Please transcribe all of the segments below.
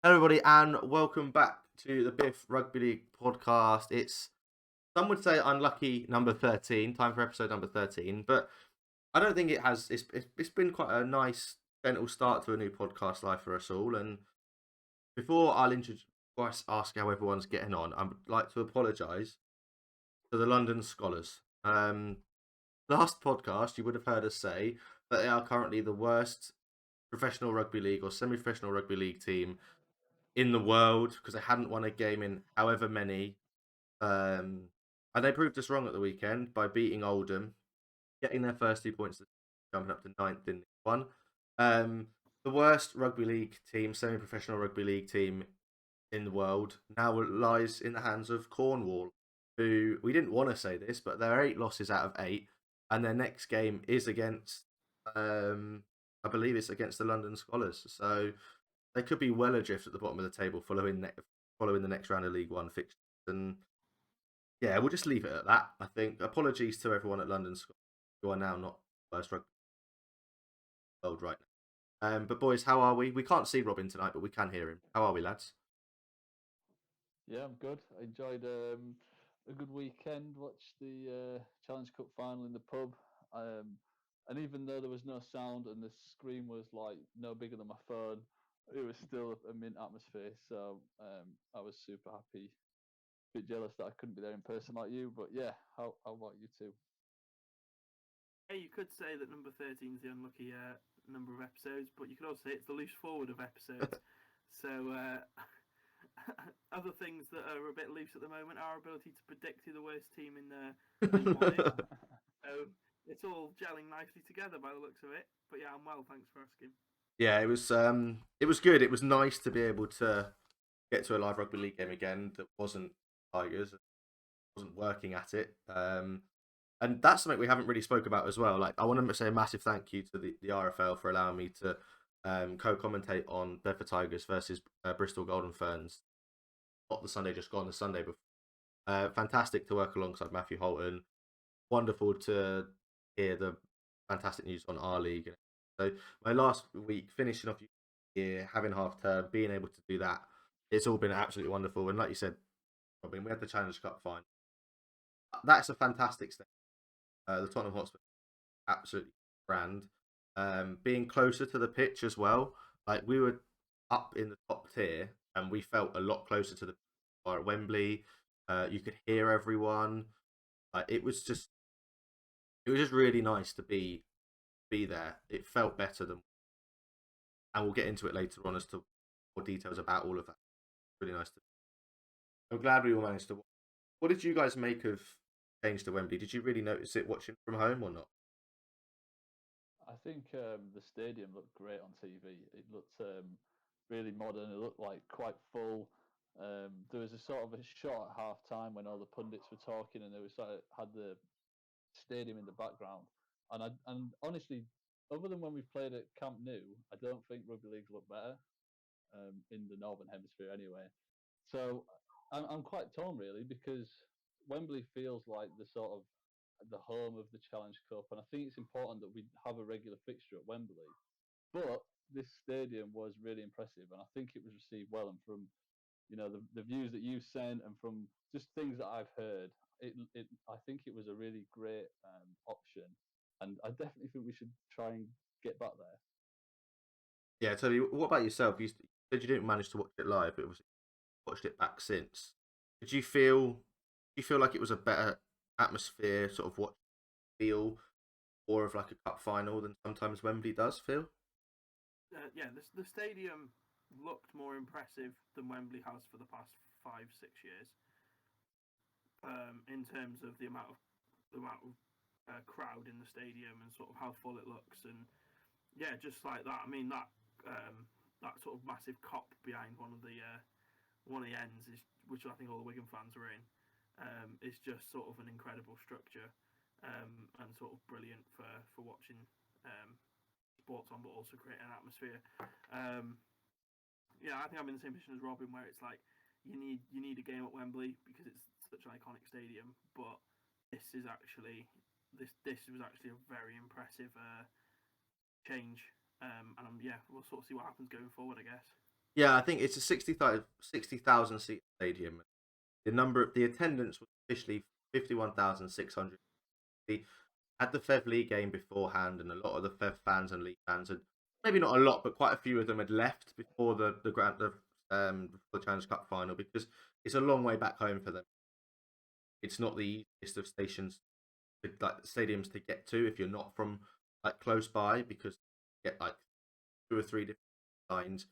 Hello, everybody, and welcome back to the Biff Rugby League podcast. It's some would say unlucky number 13, time for episode number 13, but I don't think it has. It's been quite a nice, gentle start to a new podcast life for us all. And before I ask how everyone's getting on, I'd like to apologise to the London Scholars. Last podcast, you would have heard us say that they are currently the worst professional rugby league or semi-professional rugby league team in the world because they hadn't won a game in however many. And they proved us wrong at the weekend by beating Oldham, getting their first 2 points, jumping up to ninth in League One. The worst rugby league team, semi-professional rugby league team in the world, now lies in the hands of Cornwall, who we didn't want to say this, but they're 8 losses out of 8, and their next game is against, I believe it's against the London Scholars. So they could be well adrift at the bottom of the table following the next round of League One fixtures. And yeah, we'll just leave it at that. I think. Apologies to everyone at London Scholars, who are now not first rugby world right now. But boys, how are we? We can't see Robin tonight, but we can hear him. How are we, lads? Yeah, I'm good. I enjoyed a good weekend. Watched the Challenge Cup final in the pub. And even though there was no sound and the screen was like no bigger than my phone, it was still a mint atmosphere. So I was super happy. Bit jealous that I couldn't be there in person like you, but yeah. How about you two? Yeah, you could say that number 13 is the unlucky number of episodes, but you could also say it's the loose forward of episodes. So, other things that are a bit loose at the moment, our ability to predict who the worst team in League One is. So, it's all gelling nicely together by the looks of it. But yeah, I'm well, thanks for asking. Yeah, it was good. It was nice to be able to get to a live rugby league game again that wasn't Tigers, wasn't working at it. And that's something we haven't really spoke about as well. Like, I want to say a massive thank you to the RFL for allowing me to co-commentate on Bedford Tigers versus Bristol Golden Ferns. Not the Sunday just gone, the Sunday before. Fantastic to work alongside Matthew Holton. Wonderful to hear the fantastic news on our league. So my last week, finishing off year, having half term, being able to do that, it's all been absolutely wonderful. And like you said, Robin, we had the Challenge Cup final. That's a fantastic step. The Tottenham Hotspur, absolutely grand. Being closer to the pitch as well, like we were up in the top tier, and we felt a lot closer to the bar at Wembley. You could hear everyone. It was just really nice to be there. It felt better than, and we'll get into it later on as to more details about all of that. Really nice to. I'm glad we all managed to. What did you guys make of change to Wembley? Did you really notice it watching from home or not? I think the stadium looked great on TV. It looked really modern. It looked like quite full. There was a sort of a shot at half time when all the pundits were talking, and they was had the stadium in the background. And honestly, other than when we played at Camp Nou, I don't think rugby leagues look better in the Northern Hemisphere anyway. So I'm quite torn really because Wembley feels like the sort of the home of the Challenge Cup, and I think it's important that we have a regular fixture at Wembley. But this stadium was really impressive, and I think it was received well. And from the views that you sent, and from just things that I've heard, I think it was a really great option, and I definitely think we should try and get back there. Yeah, Toby. What about yourself? You said you didn't manage to watch it live, but watched it back since. Did you feel? Do you feel like it was a better atmosphere, sort of what feel, more of like a cup final than sometimes Wembley does feel? Yeah, the stadium looked more impressive than Wembley has for the past 5, 6 years. In terms of the amount of crowd in the stadium and sort of how full it looks, and yeah, just like that. I mean that sort of massive cop behind one of the ends is, which I think all the Wigan fans were in, is just sort of an incredible structure, and sort of brilliant for watching sports on, but also creating an atmosphere. Um, yeah, I think I'm in the same position as Robin, where it's like you need a game at Wembley because it's such an iconic stadium, but this is actually this was actually a very impressive change. And yeah, we'll sort of see what happens going forward, I guess. Yeah, I think it's a 60,000 seat stadium. The attendance was officially 51,600. Had the Fev League game beforehand, and a lot of the Fev fans and League fans had, maybe not a lot, but quite a few of them had left before the Challenge Cup final, because it's a long way back home for them. It's not the easiest of stations, like stadiums to get to if you're not from like close by, because you get like 2 or 3 different lines,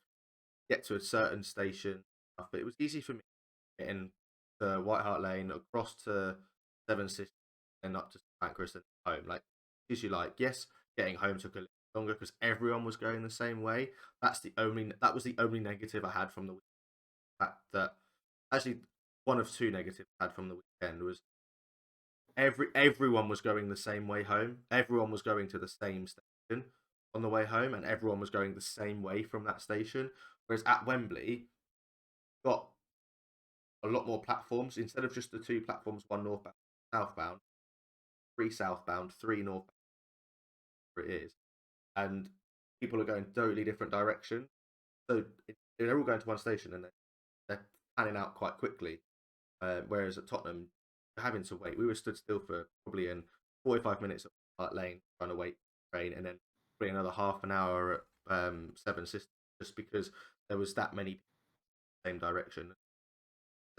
get to a certain station. But it was easy for me getting to White Hart Lane, across to Seven Sisters, and up to Pancras and home. Like, as you like, yes, getting home took a little longer because everyone was going the same way. That was the only negative I had from the fact that, actually, one of two negatives I had from the weekend was everyone was going the same way home. Everyone was going to the same station on the way home, and everyone was going the same way from that station. Whereas at Wembley, got a lot more platforms instead of just the 2 platforms, one northbound, southbound, 3 southbound, 3 northbound. It is, and people are going totally different directions. So they're all going to one station, and they're panning out quite quickly. Whereas at Tottenham, having to wait, we were stood still for probably in 45 minutes at Park Lane trying to wait for the train, and then probably another half an hour at Seven Sisters, just because there was that many same direction.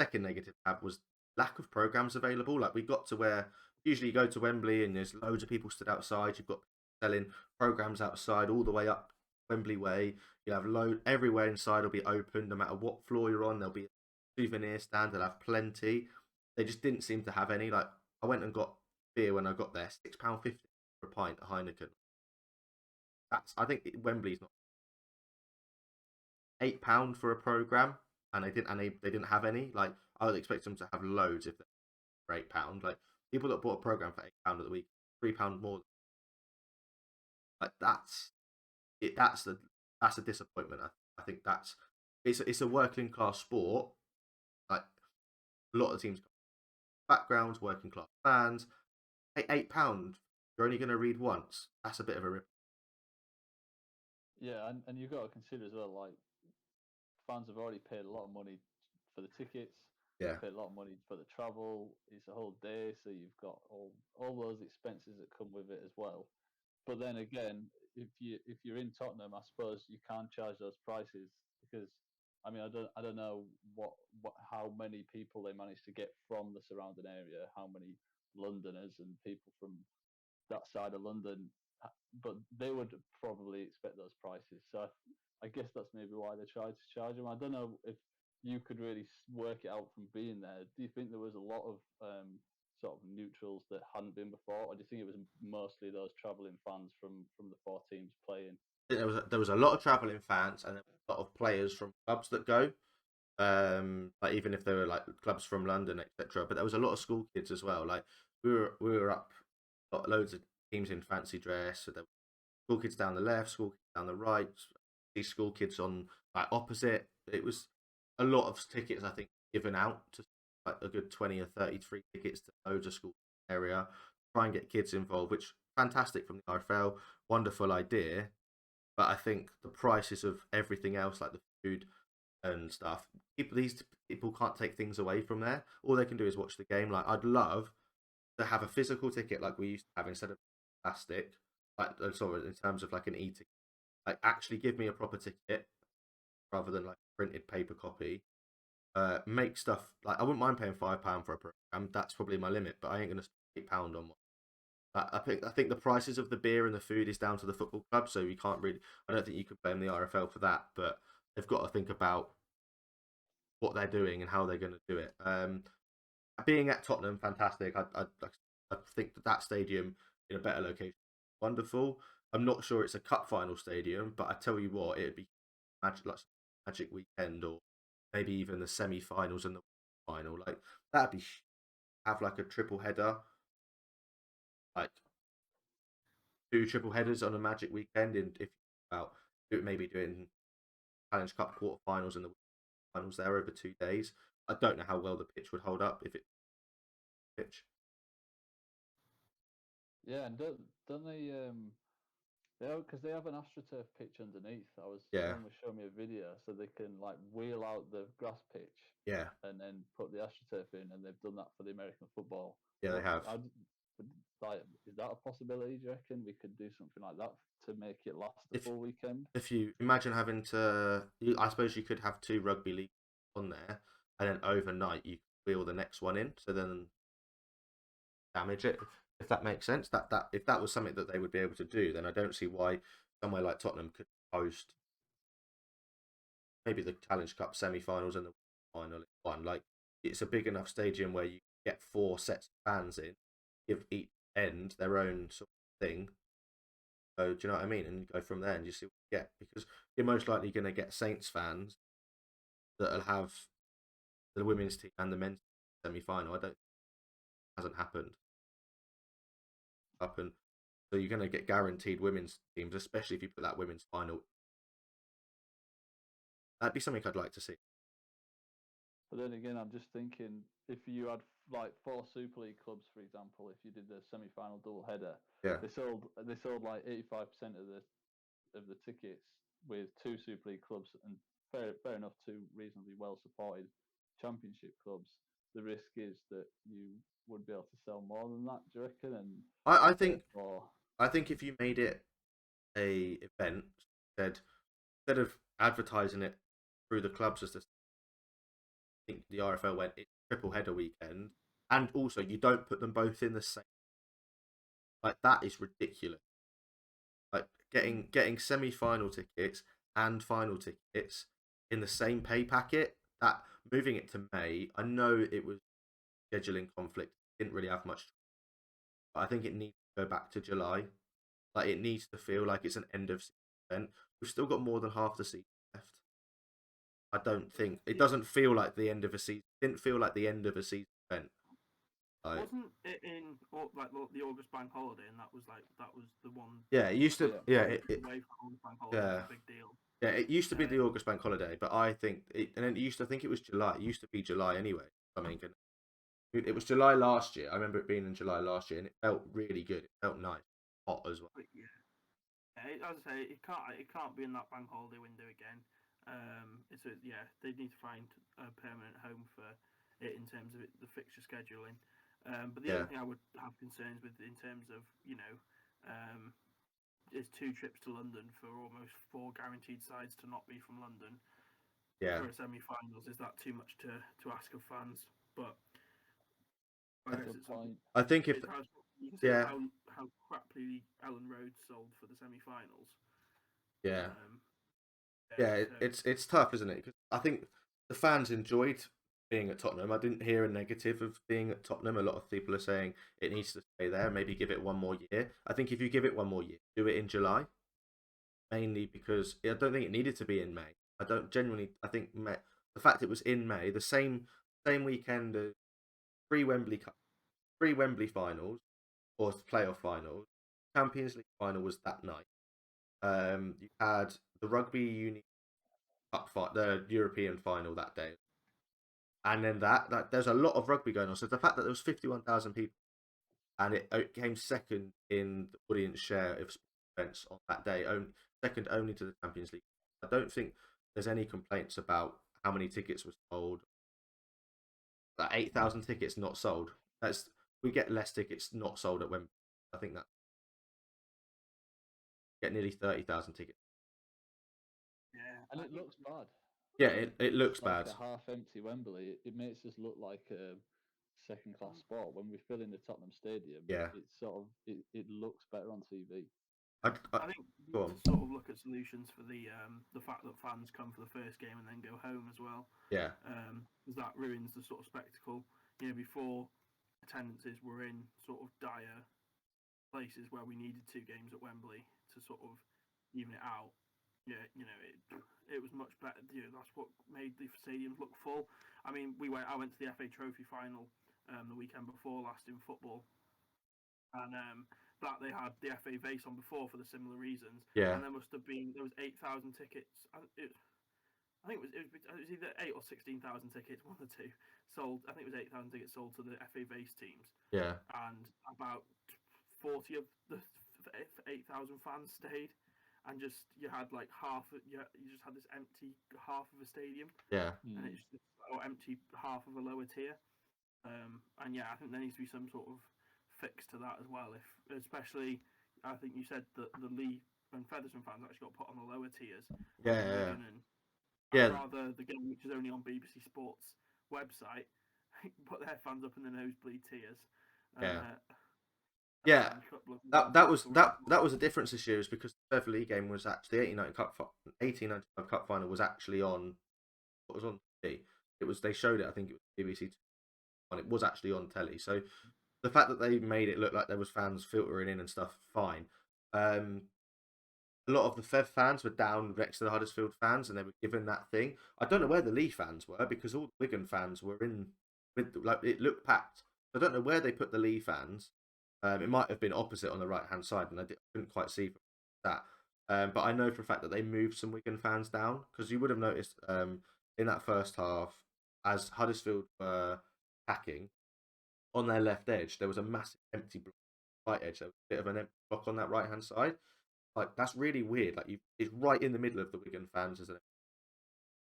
Second negative tab was lack of programs available. Like, we got to where usually you go to Wembley and there's loads of people stood outside. You've got selling programs outside all the way up Wembley Way. You have load everywhere inside will be open, no matter what floor you're on. There'll be a souvenir stand. They'll have plenty. They just didn't seem to have any. Like, I went and got beer when I got there, £6.50 for a pint of Heineken. I think Wembley's not £8 for a program, and they didn't have any. Like, I would expect them to have loads if they're for £8. Like, people that bought a program for £8 at the week, £3 more. Like, that's it. That's a disappointment. I think it's a working class sport. Like, a lot of teams, backgrounds, working class fans. £8, you're only going to read once. That's a bit of a rip. Yeah, and you've got to consider as well, like, fans have already paid a lot of money for the tickets. Yeah, They've paid a lot of money for the travel. It's a whole day, so you've got all those expenses that come with it as well. But then again, if you're in Tottenham, I suppose you can't charge those prices because, I mean, I don't know how many people they managed to get from the surrounding area, how many Londoners and people from that side of London, but they would probably expect those prices. So I guess that's maybe why they tried to charge them. I don't know if you could really work it out from being there. Do you think there was a lot of sort of neutrals that hadn't been before, or do you think it was mostly those travelling fans from the 4 teams playing? There was a lot of travelling fans, and there was a lot of players from clubs that go. Like, even if they were like clubs from London, etc. But there was a lot of school kids as well. Like, we were up, got loads of teams in fancy dress. So there were school kids down the left, school kids down the right, these school kids on like opposite. It was a lot of tickets, I think, given out to like a good 20 or 30 free tickets to loads of school area. Try and get kids involved, which fantastic from the RFL, wonderful idea. But I think the prices of everything else, like the food and stuff, these people can't take things away from there. All they can do is watch the game. Like, I'd love to have a physical ticket like we used to have instead of plastic. Like, sorry, in terms of like an e-ticket, like, actually give me a proper ticket rather than like a printed paper copy. Make stuff like, I wouldn't mind paying £5 for a program. That's probably my limit, but I ain't gonna spend £8 on one. I think the prices of the beer and the food is down to the football club, so you can't really. I don't think you could blame the RFL for that, but they've got to think about what they're doing and how they're going to do it. Being at Tottenham, fantastic. I think that stadium in a better location, wonderful. I'm not sure it's a cup final stadium, but I tell you what, it'd be like magic weekend, or maybe even the semi-finals and the final. Like, that'd be have like a triple header, like 2 triple headers on a magic weekend. And if about maybe doing Challenge Cup quarterfinals and the finals there over 2 days, I don't know how well the pitch would hold up if it pitch. Yeah, and don't they? Because they have an AstroTurf pitch underneath. Yeah. Someone was showing me a video, so they can like wheel out the grass pitch Yeah, and then put the AstroTurf in, and they've done that for the American football. yeah, they have. Like, is that a possibility? Do you reckon we could do something like that to make it last the If full weekend? if you imagine having to, I suppose you could have 2 rugby leagues on there, and then overnight you wheel the next one in, so then damage it. If that makes sense, that if that was something that they would be able to do, then I don't see why somewhere like Tottenham could host maybe the Challenge Cup semi-finals and the final in one. Like, it's a big enough stadium where you get 4 sets of fans in, give each end their own sort of thing. So do you know what I mean? And you go from there and you see what you get, because you're most likely going to get Saints fans that'll have the women's team and the men's semi-final. I don't hasn't happened. So you're going to get guaranteed women's teams, especially if you put that women's final. That'd be something I'd like to see. But then again, I'm just thinking if you had like 4 Super League clubs, for example, if you did the semi-final double header, Yeah, they sold like 85% of the tickets with 2 Super League clubs, and fair enough, 2 reasonably well supported Championship clubs. The risk is that you would be able to sell more than that. Do you reckon? And I think therefore, I think if you made it a event, instead of advertising it through the clubs as the, I think the RFL went, it's triple header weekend, and also you don't put them both in the same. Like, that is ridiculous. Like, getting semi-final tickets and final tickets in the same pay packet. That, moving it to May, I know it was scheduling conflict, didn't really have much, but I think it needs to go back to July. Like, it needs to feel like it's an end of season event. We've still got more than half the season left. I don't think it doesn't feel like the end of a season. It didn't feel like the end of a season event. Like, Wasn't it in like the August bank holiday, and that was the one. yeah, it used to. Yeah, away from August bank holiday was a big deal. Yeah, it used to be the August bank holiday, but I think and then it used to. I think it was July. It used to be July anyway. I mean, it was July last year. I remember it being in July last year, and it felt really good. It felt nice, hot as well. But yeah, as I say, it can't be in that bank holiday window again. They need to find a permanent home for it in terms of the fixture scheduling. But the other thing I would have concerns with in terms of is 2 trips to London for almost 4 guaranteed sides to not be from London for a semi-finals. Is that too much to ask of fans? But I guess it's point. I think if you can see how crappily Ellen Road sold for the semi-finals. It's tough, isn't it? 'Cause I think the fans enjoyed being at Tottenham. I didn't hear a negative of being at Tottenham. A lot of people are saying it needs to stay there. Maybe give it one more year. I think if you give it one more year, do it in July. Mainly because I don't think it needed to be in May. I don't genuinely. I think the fact it was in May, the same weekend as 3 Wembley finals or playoff finals. Champions League final was that night. You had the Rugby Union Cup the European final that day, and then that there's a lot of rugby going on. So the fact that there was 51,000 people, and it came second in the audience share of sports events on that day, second only to the Champions League. I don't think there's any complaints about how many tickets were sold. That 8,000 tickets not sold. We get less tickets not sold at Wembley. I think that get nearly 30,000 tickets. Yeah, and it looks bad. Yeah, it looks like bad. A half-empty Wembley. It makes us look like a second-class sport when we fill in the Tottenham Stadium. Yeah, it looks better on TV. I think you need to sort of look at solutions for the fact that fans come for the first game and then go home as well. Yeah. Because that ruins the sort of spectacle. Before attendances were in sort of dire places where we needed 2 games at Wembley to sort of even it out. Yeah, it was much better. That's what made the stadiums look full. I mean, I went to the FA Trophy final the weekend before last in football, and that they had the FA vase on before for the similar reasons. Yeah. And there was 8,000 tickets. I think it was either 8 or 16,000 tickets, one or two sold. I think it was 8,000 tickets sold to the FA vase teams. Yeah. And about 40 of the if 8,000 fans stayed, and just you had like you just had this empty half of a stadium, Yeah. and it's just or empty half of a lower tier. And yeah, I think there needs to be some sort of fix to that as well. If especially, I think you said that the Lee and Featherstone fans actually got put on the lower tiers. Yeah. And Yeah. I'd rather the game, which is only on BBC Sports website, put their fans up in the nosebleed tiers. Yeah. And Yeah. Challenge Cup look That was a difference this year, is because the Beverley game was actually 1895 Cup Final was actually on. What was on TV? It was, they showed it. I think it was BBC One. It was actually on telly. So the fact that they made it look like there was fans filtering in and stuff, fine. A lot of the Fev fans were down next to the Huddersfield fans, and they were given that thing. I don't know where the Lee fans were, because all the Wigan fans were in with, like, it looked packed. I don't know where they put the Lee fans. It might have been opposite on the right hand side, and I couldn't quite see that. But I know for a fact that they moved some Wigan fans down, because you would have noticed in that first half, as Huddersfield were attacking on their left edge, there was a massive empty block right edge. There was a bit of an empty block on that right hand side. Like, that's really weird. Like, it's right in the middle of the Wigan fans, isn't it?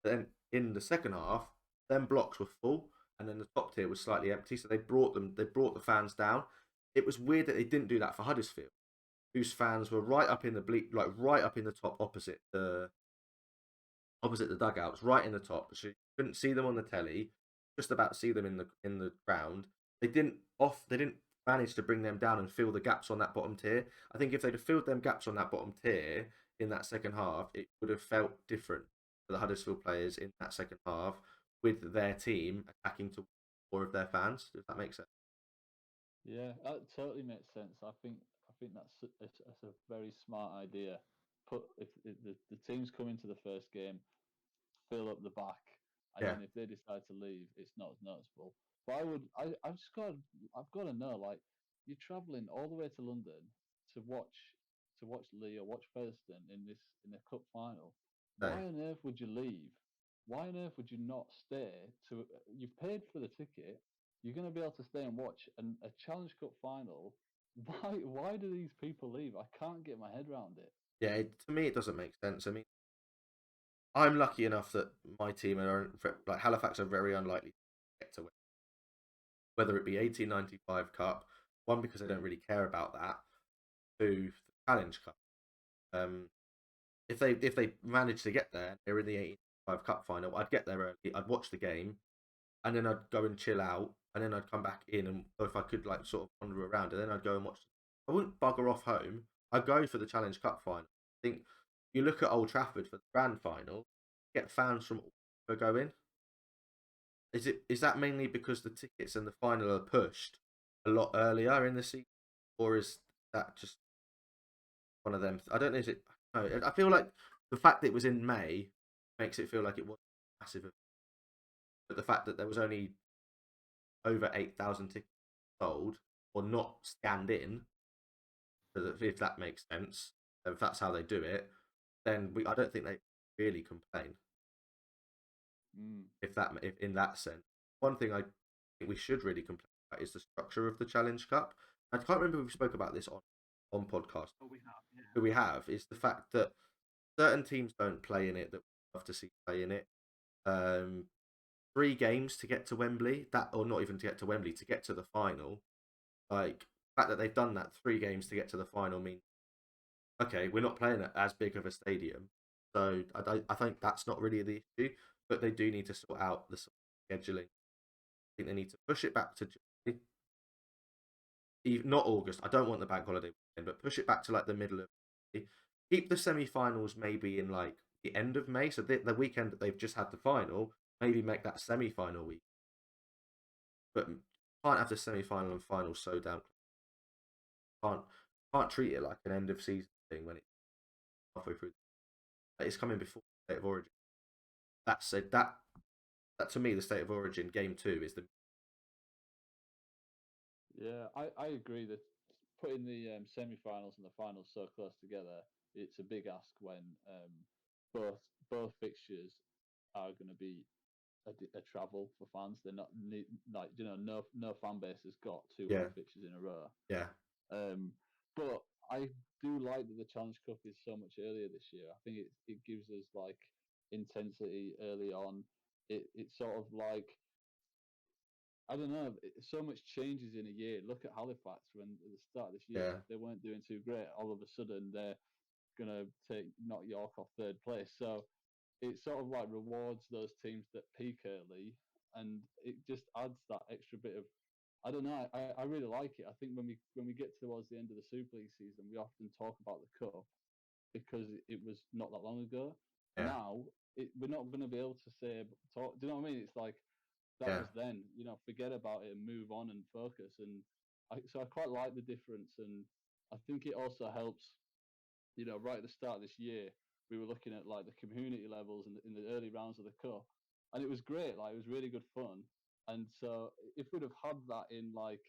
Then in the second half, them blocks were full, and then the top tier was slightly empty. So they brought the fans down. It was weird that they didn't do that for Huddersfield, whose fans were right up in the right up in the top, opposite the dugouts, right in the top. So you couldn't see them on the telly. Just about see them in the ground. They didn't manage to bring them down and fill the gaps on that bottom tier. I think if they'd have filled them gaps on that bottom tier in that second half, it would have felt different for the Huddersfield players in that second half, with their team attacking to more of their fans. Does that make sense? Yeah, that totally makes sense. I think that's a very smart idea. If the teams come into the first game, fill up the back, and Yeah. then if they decide to leave, it's not as noticeable. But I've got to know, like, you're travelling all the way to London to watch Lee or watch Featherstone in the cup final. No. Why on earth would you leave? Why on earth would you not stay? You've paid for the ticket. You're going to be able to stay and watch a Challenge Cup final. Why do these people leave? I can't get my head around it. Yeah, to me, it doesn't make sense. I mean, I'm lucky enough that my team are, like, Halifax are very unlikely to get to win, whether it be 1895 Cup, one, because I don't really care about that, two, the Challenge Cup. If they manage to get there, they're in the 1895 Cup final, I'd get there early, I'd watch the game, and then I'd go and chill out, and then I'd come back in, and if I could, like, sort of wander around, and then I'd go and watch. I wouldn't bugger off home. I'd go for the Challenge Cup final. I think you look at Old Trafford for the grand final, get fans from all over going. Is that mainly because the tickets and the final are pushed a lot earlier in the season, or is that just one of them? I don't know. Is it? No, I feel like the fact that it was in May makes it feel like it was massive, but the fact that there was only over 8,000 tickets sold or not scanned in, if that makes sense, if that's how they do it, then I don't think they really complain. If in that sense, one thing I think we should really complain about is the structure of the Challenge Cup. I can't remember if we spoke about this on podcast. Oh, we have, yeah. Who we have is the fact that certain teams don't play in it that we love to see play in it. 3 games to get to Wembley, or not even to get to Wembley, to get to the final. Like, the fact that they've done that 3 games to get to the final means, okay, we're not playing at as big of a stadium. So I think that's not really the issue, but they do need to sort out the scheduling. I think they need to push it back to July, not August. I don't want the bank holiday weekend, but push it back to, like, the middle of May. Keep the semi-finals maybe in, like, the end of May, so the weekend that they've just had the final, maybe make that semi-final week. But can't have the semi-final and final so down. Can't treat it like an end of season thing when it's halfway through. It's coming before the State of Origin. That said, that to me, the State of Origin game 2 is the. Yeah, I agree that putting the semi-finals and the finals so close together, it's a big ask when both fixtures are going to be a travel for fans. They're not like, no fan base has got 2 home fixtures in a row. Yeah. But I do like that the Challenge Cup is so much earlier this year. I think it gives us like intensity early on. It's sort of like, I don't know, so much changes in a year. Look at Halifax when at the start of this year Yeah. they weren't doing too great. All of a sudden they're gonna knock York off third place. So it sort of like rewards those teams that peak early, and it just adds that extra bit of. I don't know. I really like it. I think when we get towards the end of the Super League season, we often talk about the cup because it was not that long ago. Yeah. Now we're not going to be able to say talk. Do you know what I mean? It's like that Yeah. was then. Forget about it and move on and focus. And so I quite like the difference, and I think it also helps. Right at the start of this year, we were looking at like the community levels in the early rounds of the cup, and it was great. Like it was really good fun. And so if we'd have had that in like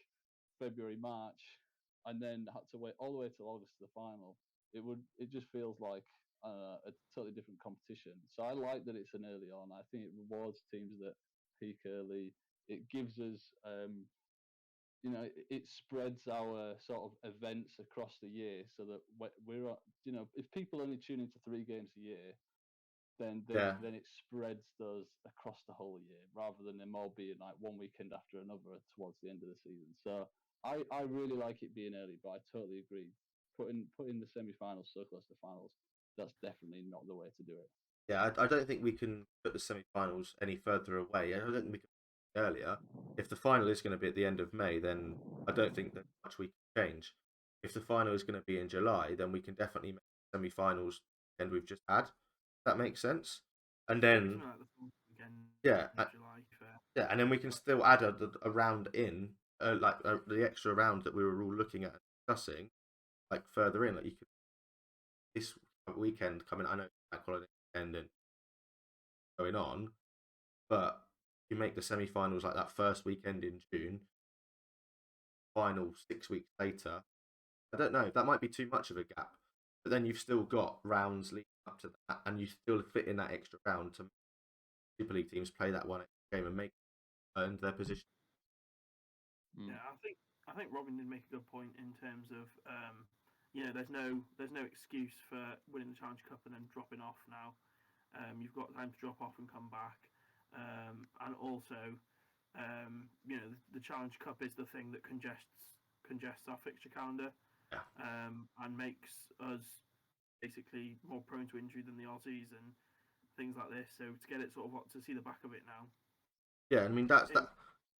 February, March, and then had to wait all the way till August to the final, it just feels like a totally different competition. So I like that it's an early on. I think it rewards teams that peak early. It gives us it spreads our sort of events across the year so that we're if people only tune into 3 games a year, then Yeah. then it spreads those across the whole year rather than them all being like one weekend after another towards the end of the season. So I really like it being early, but I totally agree. Putting the semi-finals so close to finals, that's definitely not the way to do it. Yeah, I don't think we can put the semi-finals any further away. I don't think we can put it earlier. If the final is going to be at the end of May, then I don't think that much we can change. If the final is going to be in July, then we can definitely make the semi-finals and we've just had. That makes sense. And then Something like the full weekend yeah, in July. Fair. yeah, and then we can still add a round in, the extra round that we were all looking at and discussing, like further in. Like you could this weekend coming. I know it's bank holiday weekend and going on, but you make the semi-finals like that first weekend in June, final 6 weeks later. I don't know. That might be too much of a gap, but then you've still got rounds leading up to that, and you still fit in that extra round to Super League teams play that one extra game and make earn their position. Yeah, I think Robin did make a good point in terms of there's no excuse for winning the Challenge Cup and then dropping off now. You've got time to drop off and come back, and also the Challenge Cup is the thing that congests our fixture calendar, Yeah. and makes us basically more prone to injury than the Aussies and things like this. So to get it sort of to see the back of it now. Yeah, I mean that.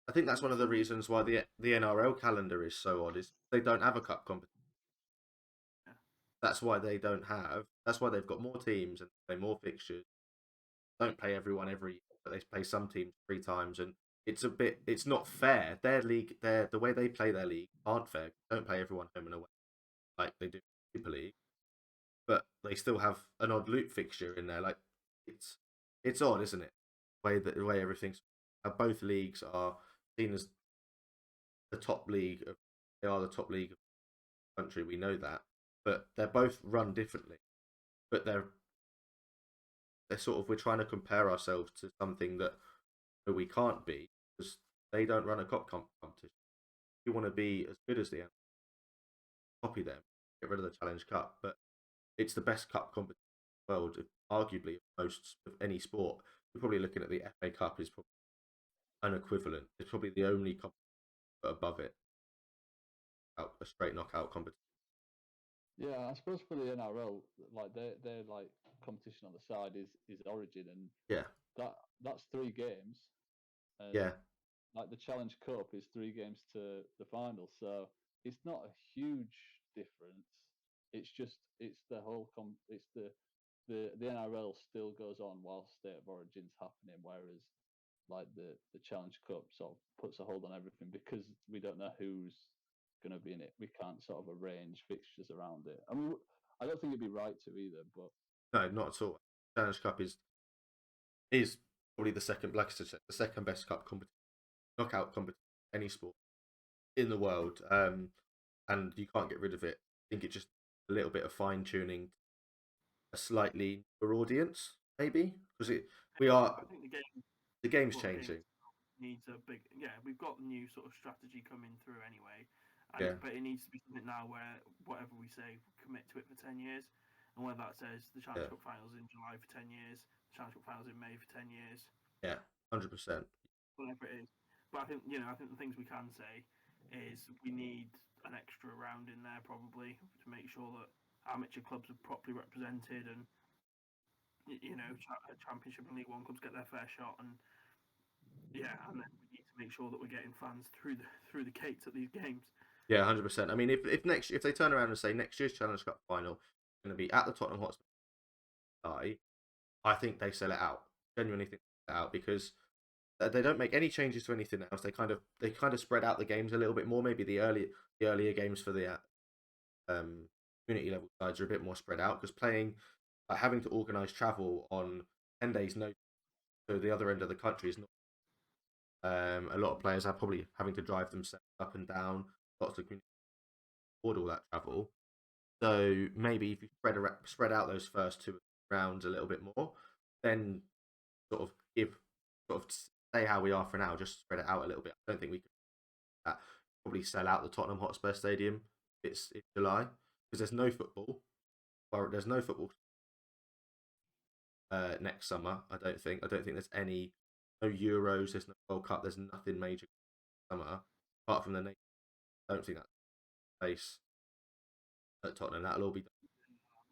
I think that's one of the reasons why the NRL calendar is so odd. Is they don't have a cup competition. Yeah. That's why they don't have. That's why they've got more teams and play more fixtures. Don't play everyone every year, but they play some teams 3 times, and it's not fair. Their league, the way they play their league aren't fair. Don't play everyone home and away like they do in Super League, but they still have an odd loop fixture in there. Like it's odd, isn't it? The way everything's. Both leagues are seen as the top league. They are the top league of the country. We know that, but they're both run differently. But they're sort of we're trying to compare ourselves to something that we can't be because they don't run a cup competition. If you want to be as good as the copy them, get rid of the Challenge Cup, but it's the best cup competition in the world, arguably most of any sport. You're probably looking at the FA Cup is probably an equivalent. It's probably the only competition above it, out a straight knockout competition. Yeah, I suppose for the NRL, like their like competition on the side is Origin, and Yeah, that's 3 games, and yeah, like the Challenge Cup is 3 games to the final, so it's not a huge difference. It's just it's the whole it's the NRL still goes on while State of Origin's happening, whereas like the Challenge Cup sort of puts a hold on everything because we don't know who's going to be in it. We can't sort of arrange fixtures around it. I mean, I don't think it'd be right to either, but no, not at all. Challenge Cup is probably the second, like I said, the second best cup competition, knockout competition, any sport in the world, and you can't get rid of it. I think it's just a little bit of fine tuning, a slightly newer audience, maybe because we are I think the game's well, the changing. game needs a big. Yeah, we've got new sort of strategy coming through anyway. But it needs to be something now where whatever we say, we commit to it for 10 years. And whether that says the Challenge Cup Finals in July for 10 years, the Challenge Cup Finals in May for 10 years. Yeah, 100%. Whatever it is. But I think the things we can say is we need an extra round in there probably to make sure that amateur clubs are properly represented, and Championship and League One clubs get their fair shot, and and then we need to make sure that we're getting fans through the gates at these games. Yeah, 100%. I mean, if they turn around and say next year's Challenge Cup final is going to be at the Tottenham Hotspur Stadium, I think they sell it out. Genuinely think they sell it out, because they don't make any changes to anything else. They kind of spread out the games a little bit more. Maybe the earlier games for the community level sides are a bit more spread out, because having to organise travel on 10 days notice to the other end of the country is not. A lot of players are probably having to drive themselves up and down. Lots of community afford all that travel. So maybe if you spread out those first 2 rounds a little bit more, then sort of stay how we are for now. Just spread it out a little bit. I don't think we could probably sell out the Tottenham Hotspur Stadium. It's July, because there's no football. Or there's no football next summer. I don't think there's no Euros. There's no World Cup. There's nothing major summer apart from the nation. I don't think that's the place at Tottenham. That'll all be done.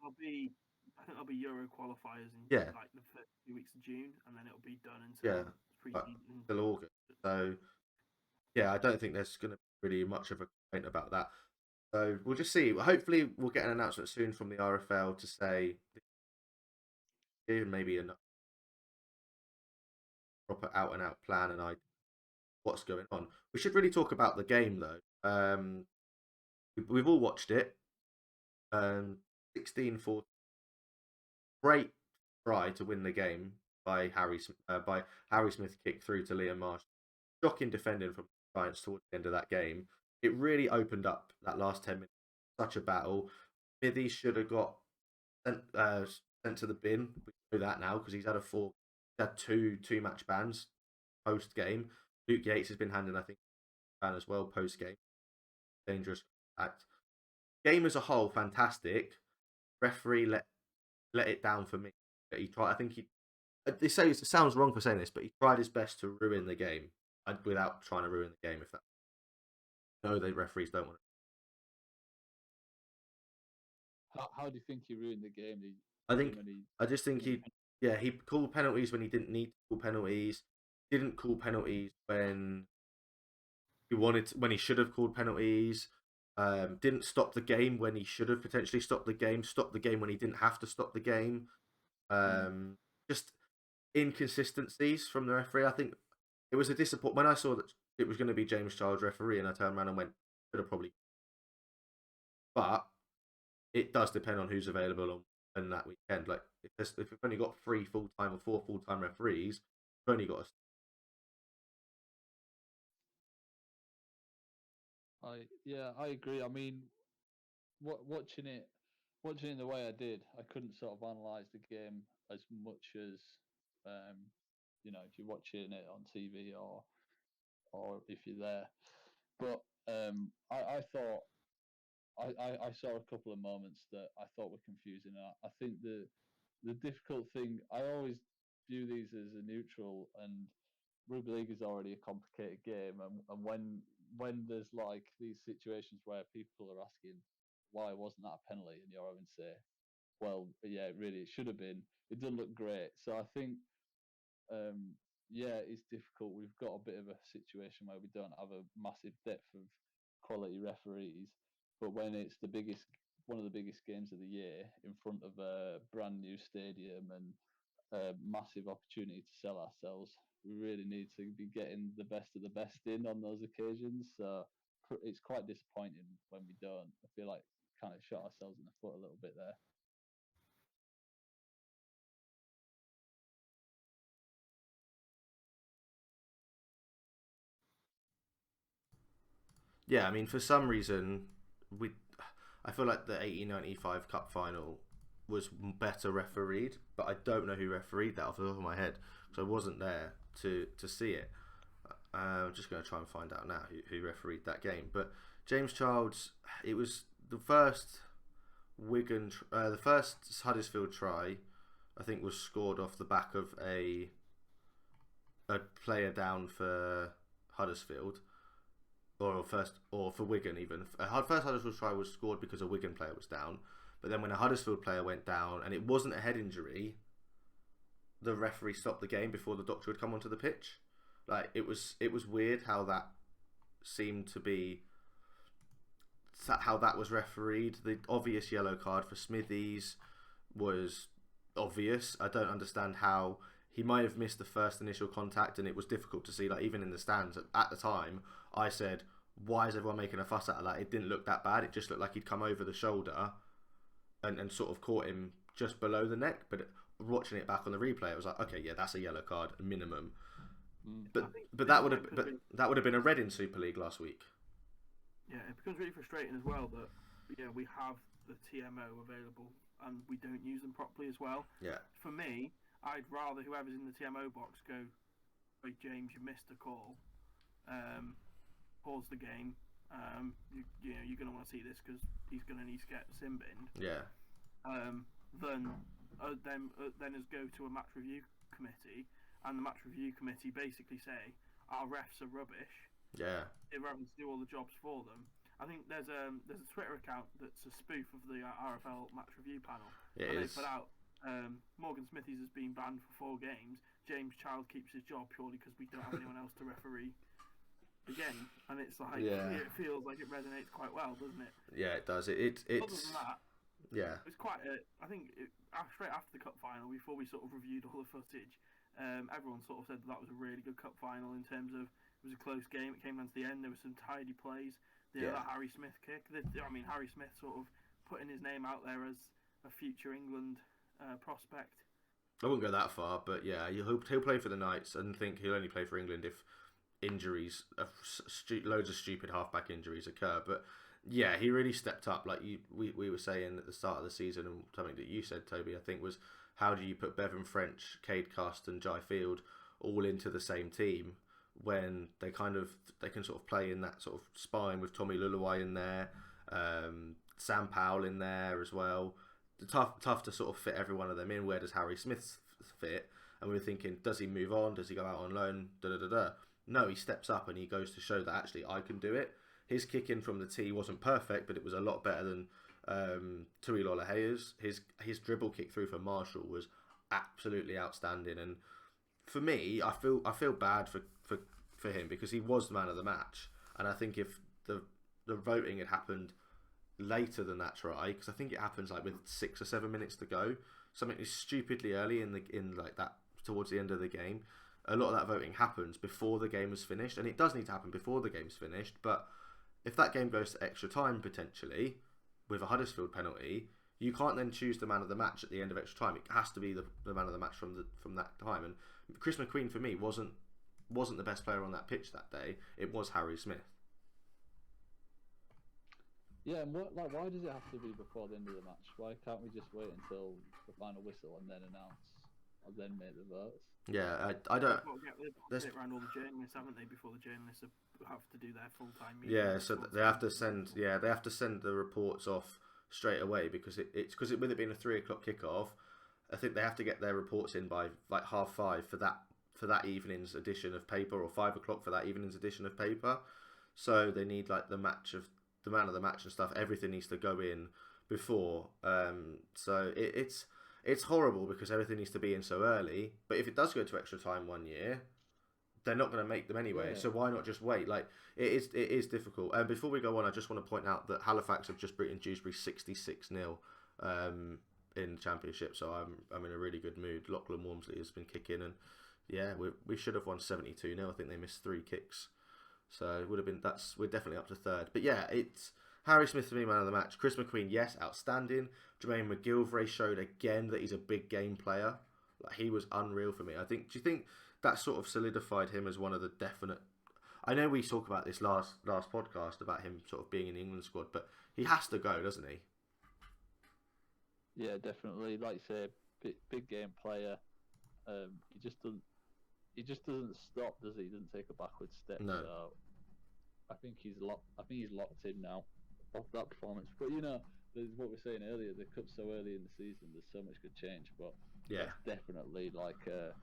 I think there'll be Euro qualifiers in like the first 2 weeks of June, and then it'll be done until pre-season. Until August. So yeah, I don't think there's going to be really much of a complaint about that. So we'll just see. Hopefully, we'll get an announcement soon from the RFL to say maybe a proper out and out plan and what's going on. We should really talk about the game though. We've all watched it. 16-14. Great try to win the game by Harry Smith kick through to Liam Marsh. Shocking defending from the Giants towards the end of that game. It really opened up that last 10 minutes. Such a battle. Smithy should have got sent to the bin. We know that now, because he's had two match bans post game. Luke Yates has been handed, I think, a ban as well post game. Dangerous act. Game as a whole, fantastic. Referee let it down for me. He tried. I think he. They say it sounds wrong for saying this, but he tried his best to ruin the game without trying to ruin the game. If that. No, the referees don't want it. How do you think he ruined the game? I just think he called penalties when he didn't need to call penalties. Didn't call penalties when he should have called penalties. Didn't stop the game when he should have potentially stopped the game. Stopped the game when he didn't have to stop the game. Just inconsistencies from the referee. I think it was a disappointment when I saw that it was going to be James Childs referee, and I turned around and went, should have probably. But it does depend on who's available on that weekend. Like if we've only got 3 full-time or 4 full-time referees, we've only got I agree. I mean, watching it the way I did, I couldn't sort of analyse the game as much as if you're watching it on TV or if you're there. But I thought I saw a couple of moments that I thought were confusing. I think the difficult thing, I always view these as a neutral, and rugby league is already a complicated game, and when there's like these situations where people are asking why wasn't that a penalty, and you're having to say, well, yeah, it should have been. It doesn't look great. So I think, it's difficult. We've got a bit of a situation where we don't have a massive depth of quality referees, but when it's one of the biggest games of the year in front of a brand new stadium and a massive opportunity to sell ourselves, we really need to be getting the best of the best in on those occasions. So it's quite disappointing when we don't. I feel like kind of shot ourselves in the foot a little bit there. Yeah, I mean, for some reason, I feel like the 1895 Cup Final was better refereed, but I don't know who refereed that off the top of my head, so I wasn't there to see it. I'm just going to try and find out now who refereed that game. But James Childs, it was the first the first Huddersfield try, I think, was scored off the back of a player down for Huddersfield, or for Wigan even. First Huddersfield try was scored because a Wigan player was down, but then when a Huddersfield player went down and it wasn't a head injury, the referee stopped the game before the doctor had come onto the pitch. Like, it was weird how that seemed to be, how that was refereed. The obvious yellow card for Smithies was obvious. I don't understand how he might have missed the first initial contact, and it was difficult to see. Like, even in the stands at the time, I said, why is everyone making a fuss out of that? It didn't look that bad. It just looked like he'd come over the shoulder and sort of caught him just below the neck. But watching it back on the replay, it was like, okay, yeah, that's a yellow card minimum. But that would have been a red in Super League last week. Yeah, it becomes really frustrating as well that we have the TMO available and we don't use them properly as well. Yeah. For me, I'd rather whoever's in the TMO box go, "Hey James, you missed a call. Pause the game. You're going to want to see this because he's going to need to get sin binned." Yeah. Then as go to a match review committee, and the match review committee basically say our refs are rubbish. Yeah. They're having to do all the jobs for them. I think there's a Twitter account that's a spoof of the RFL match review panel. It and is. They put out Morgan Smithies has been banned for 4 games. James Child keeps his job purely because we don't have anyone else to referee the game. And it's like, it feels like it resonates quite well, doesn't it? Yeah, it does. It's Other than that, yeah. It's quite I think straight after the cup final, before we sort of reviewed all the footage, everyone sort of said that was a really good cup final in terms of it was a close game. It came down to the end. There were some tidy plays. That Harry Smith kick. Harry Smith sort of putting his name out there as a future England prospect. I wouldn't go that far, but yeah, he'll play for the Knights, and think he'll only play for England if injuries, loads of stupid halfback injuries occur. But yeah, he really stepped up. Like we were saying at the start of the season, and something that you said, Toby, I think, was how do you put Bevan French, Cade Cust, and Jai Field all into the same team when they can sort of play in that sort of spine with Tommy Luluwai in there, Sam Powell in there as well. Tough to sort of fit every one of them in. Where does Harry Smith fit? And we were thinking, does he move on? Does he go out on loan? No, he steps up and he goes to show that actually I can do it. His kick in from the tee wasn't perfect, but it was a lot better than Tui Lolahea's. His dribble kick through for Marshall was absolutely outstanding. And for me, I feel bad for him because he was the man of the match. And I think if the voting had happened later than that try, because I think it happens like with 6 or 7 minutes to go, something is stupidly early in like that towards the end of the game. A lot of that voting happens before the game is finished, and it does need to happen before the game's finished. But if that game goes to extra time potentially with a Huddersfield penalty, you can't then choose the man of the match at the end of extra time. It has to be the man of the match from that time. And Chris McQueen for me wasn't the best player on that pitch that day. It was Harry Smith. Yeah, and why does it have to be before the end of the match? Why can't we just wait until the final whistle and then announce, or then make the votes? Yeah, I don't. They've around all the journalists, haven't they? Before the journalists have to do their full time. Yeah, so they have to send. Yeah, they have to send the reports off straight away because with it being a 3 o'clock kickoff, I think they have to get their reports in by like 5:30 for that evening's edition of paper, or 5 o'clock for that evening's edition of paper. So they need like the man of the match and stuff. Everything needs to go in before. So it's horrible because everything needs to be in so early. But if it does go to extra time one year, they're not going to make them anyway. Yeah. So why not just wait? Like it is difficult. And before we go on, I just want to point out that Halifax have just beaten Dewsbury 66-0 in the Championship. So I'm in a really good mood. Lachlan Walmsley has been kicking, and yeah, we should have won 72-0. I think they missed 3 kicks. So it would have been we're definitely up to third. But yeah, it's Harry Smith to me man of the match. Chris McQueen, yes, outstanding. Jermaine McGilvray showed again that he's a big game player. Like he was unreal for me. Do you think that sort of solidified him as one of the definite? I know we talk about this last podcast about him sort of being in the England squad, but he has to go, doesn't he? Yeah, definitely. Like you say, big game player. He just doesn't. he just doesn't stop, does he? He doesn't take a backward step. No. So I think he's locked in now off that performance. But there's what we were saying earlier. The cup's so early in the season. There's so much could change. But Yeah, that's definitely like a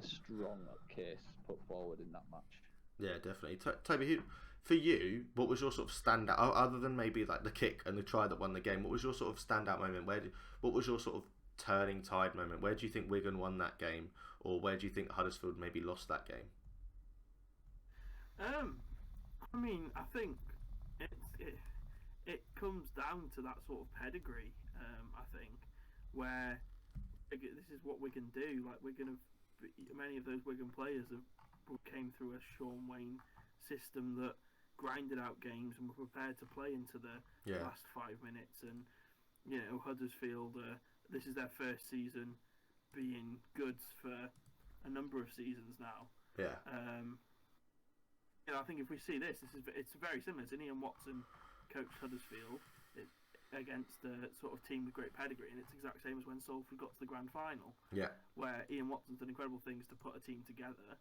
strong case put forward in that match. yeah, definitely. Toby, for you, what was your sort of standout, other than maybe like the kick and the try that won the game? What was your sort of standout moment? What was your sort of turning tide moment? Where do you think Wigan won that game, or where do you think Huddersfield maybe lost that game? I mean, I think it comes down to that sort of pedigree. I think where this is what Wigan do. Like many of those Wigan players came through a Sean Wayne system that grinded out games and were prepared to play into the last 5 minutes. And Huddersfield, this is their first season being good for a number of seasons now. Yeah. I think if we see it's very similar. It's Ian Watson coached Huddersfield against a sort of team with great pedigree, and it's the exact same as when Salford got to the grand final. Yeah. Where Ian Watson's done incredible things to put a team together,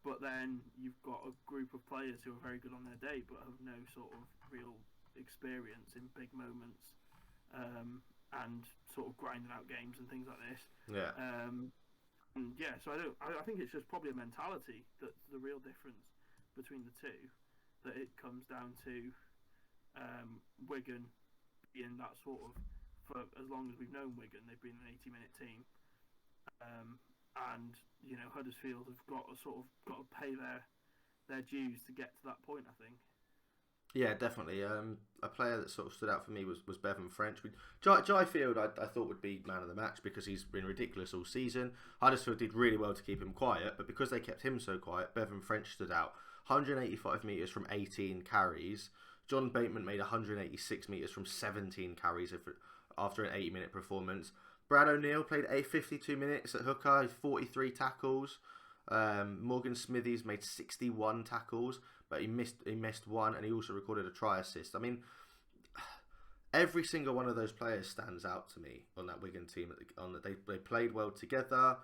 but then you've got a group of players who are very good on their day, but have no sort of real experience in big moments, and sort of grinding out games and things like this. Yeah. So I think it's just probably a mentality that's the real difference between the two. That it comes down to Wigan being that sort of, for as long as we've known Wigan, they've been an 80-minute team, and Huddersfield have got to pay their dues to get to that point. I think. Yeah, definitely. A player that sort of stood out for me was Bevan French. Jai Field, I thought would be man of the match because he's been ridiculous all season. Huddersfield did really well to keep him quiet, but because they kept him so quiet, Bevan French stood out. 185 metres from 18 carries. John Bateman made 186 metres from 17 carries after an 80-minute performance. Brad O'Neill played 52 minutes at hooker, 43 tackles. Morgan Smithies made 61 tackles, but he missed one, and he also recorded a try assist. I mean, every single one of those players stands out to me on that Wigan team. They played well together.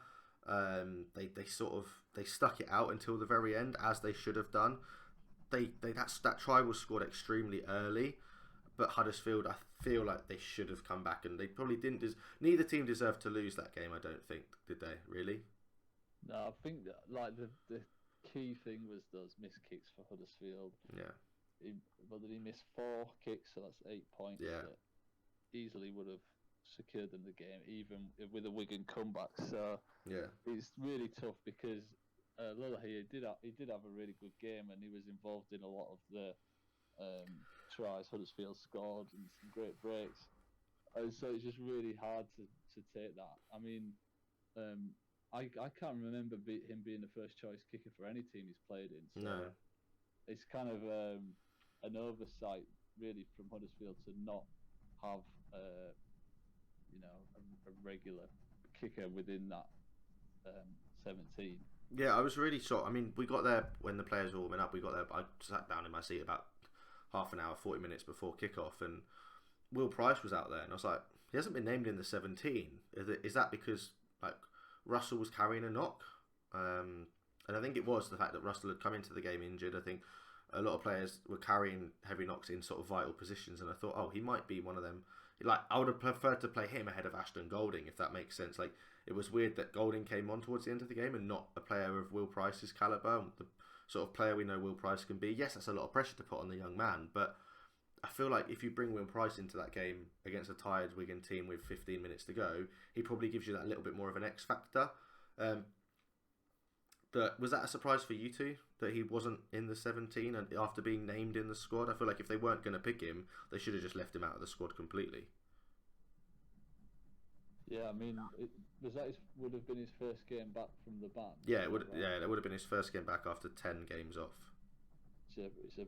They stuck it out until the very end, as they should have done. That try was scored extremely early, but Huddersfield, I feel like they should have come back, and they probably didn't. Neither team deserved to lose that game. I don't think, did they? Really? No, I think that the key thing was those missed kicks for Huddersfield. Yeah. He missed 4 kicks, so that's 8 points. Yeah. That easily would have secured them the game, even with a Wigan comeback. So yeah, it's really tough because Lillahee did have a really good game, and he was involved in a lot of the tries Huddersfield scored and some great breaks. And so it's just really hard to take that. I mean, I can't remember him being the first choice kicker for any team he's played in. So no. It's kind of an oversight really from Huddersfield to not have a regular kicker within that 17. Yeah, I was really shocked. I mean, we got there when the players were warming up. I sat down in my seat about half an hour, 40 minutes before kickoff, and Will Price was out there, and I was like, he hasn't been named in the 17. Is that because like Russell was carrying a knock? And I think it was the fact that Russell had come into the game injured. I think a lot of players were carrying heavy knocks in sort of vital positions, and I thought, oh, he might be one of them. Like, I would have preferred to play him ahead of Ashton Golding, if that makes sense. Like, it was weird that Golding came on towards the end of the game and not a player of Will Price's calibre, the sort of player we know Will Price can be. Yes, that's a lot of pressure to put on the young man, but I feel like if you bring Will Price into that game against a tired Wigan team with 15 minutes to go, he probably gives you that little bit more of an X factor. But was that a surprise for you two, that he wasn't in the 17 and after being named in the squad? I feel like if they weren't going to pick him, they should have just left him out of the squad completely. Yeah, I mean, would have been his first game back from the ban. Yeah, it would. Right? Yeah, that would have been his first game back after 10 games off. It's a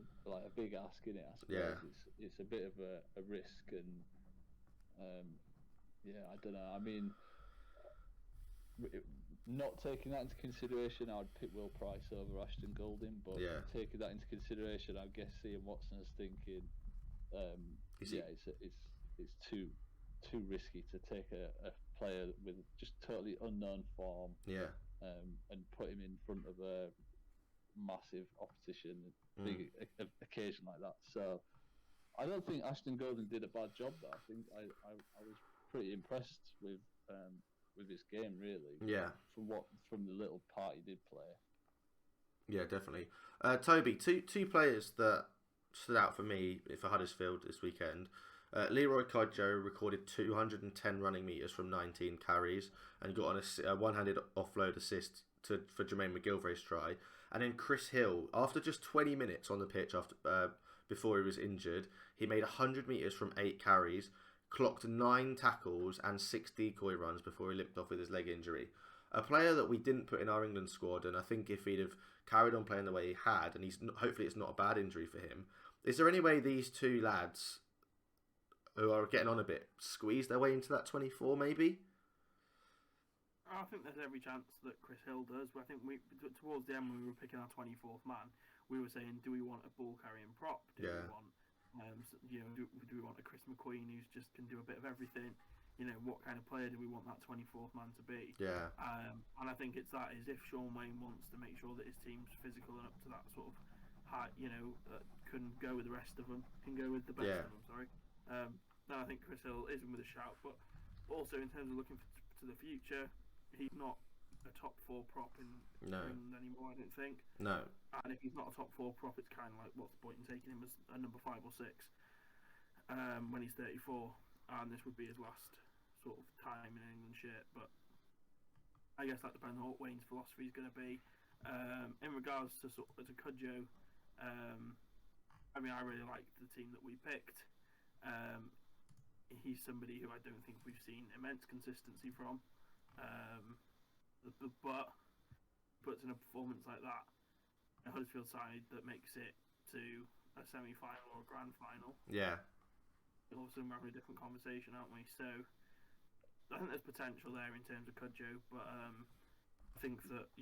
big ask, isn't it? I suppose. Yeah. It's a bit of a risk, and I don't know. I mean, not taking that into consideration, I'd pick Will Price over Ashton Golding. But taking that into consideration, I guess Ian Watson is thinking, it's too risky to take a player with just totally unknown form. Yeah. and put him in front of a massive opposition, big occasion like that. So I don't think Ashton Golden did a bad job there. I think I was pretty impressed with his game, really. Yeah. From the little part he did play. Yeah, definitely. Toby, two players that stood out for me for Huddersfield this weekend. Leroy Kodjo recorded 210 running metres from 19 carries and got on a one-handed offload assist for Jermaine McGilvray's try. And then Chris Hill, after just 20 minutes on the pitch before he was injured, he made 100 metres from 8 carries, clocked 9 tackles and 6 decoy runs before he limped off with his leg injury. A player that we didn't put in our England squad, and I think if he'd have carried on playing the way he had, and hopefully it's not a bad injury for him, is there any way these two lads who are getting on a bit squeeze their way into that 24 maybe? I think there's every chance that Chris Hill does, but I think towards the end when we were picking our 24th man, we were saying, do we want a ball carrying prop? Do we want, do we want a Chris McQueen who's just can do a bit of everything? What kind of player do we want that 24th man to be? Yeah. And I think it's that is if Sean Wayne wants to make sure that his team's physical and up to that sort of high, can go with the rest of them, can go with the best of them. Sorry. Then I think Chris Hill is in with a shout, but also in terms of looking to the future, he's not a top 4 prop in England anymore, I don't think. No. And if he's not a top 4 prop, it's kind of like, what's the point in taking him as a number 5 or 6 when he's 34? And this would be his last sort of time in an England shirt. But I guess that depends on what Wayne's philosophy is going to be. In regards to Kodjo, I really liked the team that we picked. He's somebody who I don't think we've seen immense consistency from. But puts in a performance like that, a Huddersfield side that makes it to a semi-final or a grand final. Yeah. Also, we're having a different conversation, aren't we? So I think there's potential there in terms of Kodjo, but I think that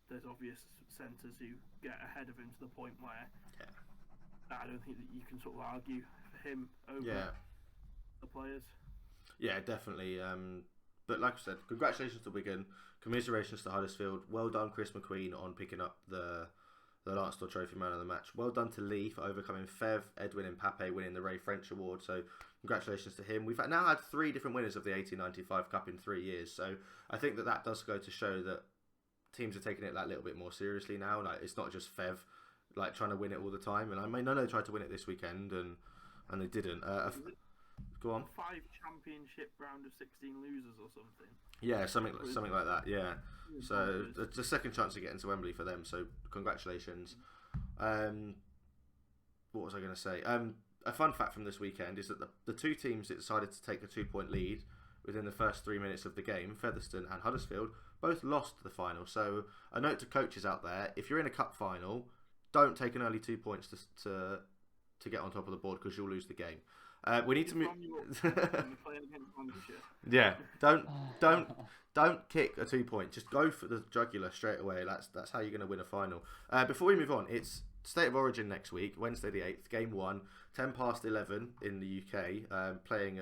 there's obvious centres who get ahead of him to the point where I don't think that you can sort of argue for him over the players. Yeah, definitely. But like I said, congratulations to Wigan, commiserations to Huddersfield. Well done, Chris McQueen, on picking up the Lance Trophy Man of the Match. Well done to Lee for overcoming Fev, Edwin and Pape winning the Ray French Award. So congratulations to him. We've now had 3 different winners of the 1895 Cup in 3 years. So I think that does go to show that teams are taking it that little bit more seriously now. Like, it's not just Fev trying to win it all the time. And I mean, I know they tried to win it this weekend and they didn't. Go on. 5 championship round of 16 losers or something. Yeah, something like that. Yeah. So it's a second chance to get into Wembley for them. So congratulations. What was I going to say? A fun fact from this weekend is that the 2 teams that decided to take a 2-point lead within the first 3 minutes of the game, Featherstone and Huddersfield, both lost the final. So a note to coaches out there: if you're in a cup final, don't take an early 2 points to get on top of the board because you'll lose the game. We need to move. Yeah, don't kick a 2-point. Just go for the jugular straight away. That's how you're going to win a final. Before we move on, it's State of Origin next week, Wednesday the 8th, game 1, 10:11 in the UK, playing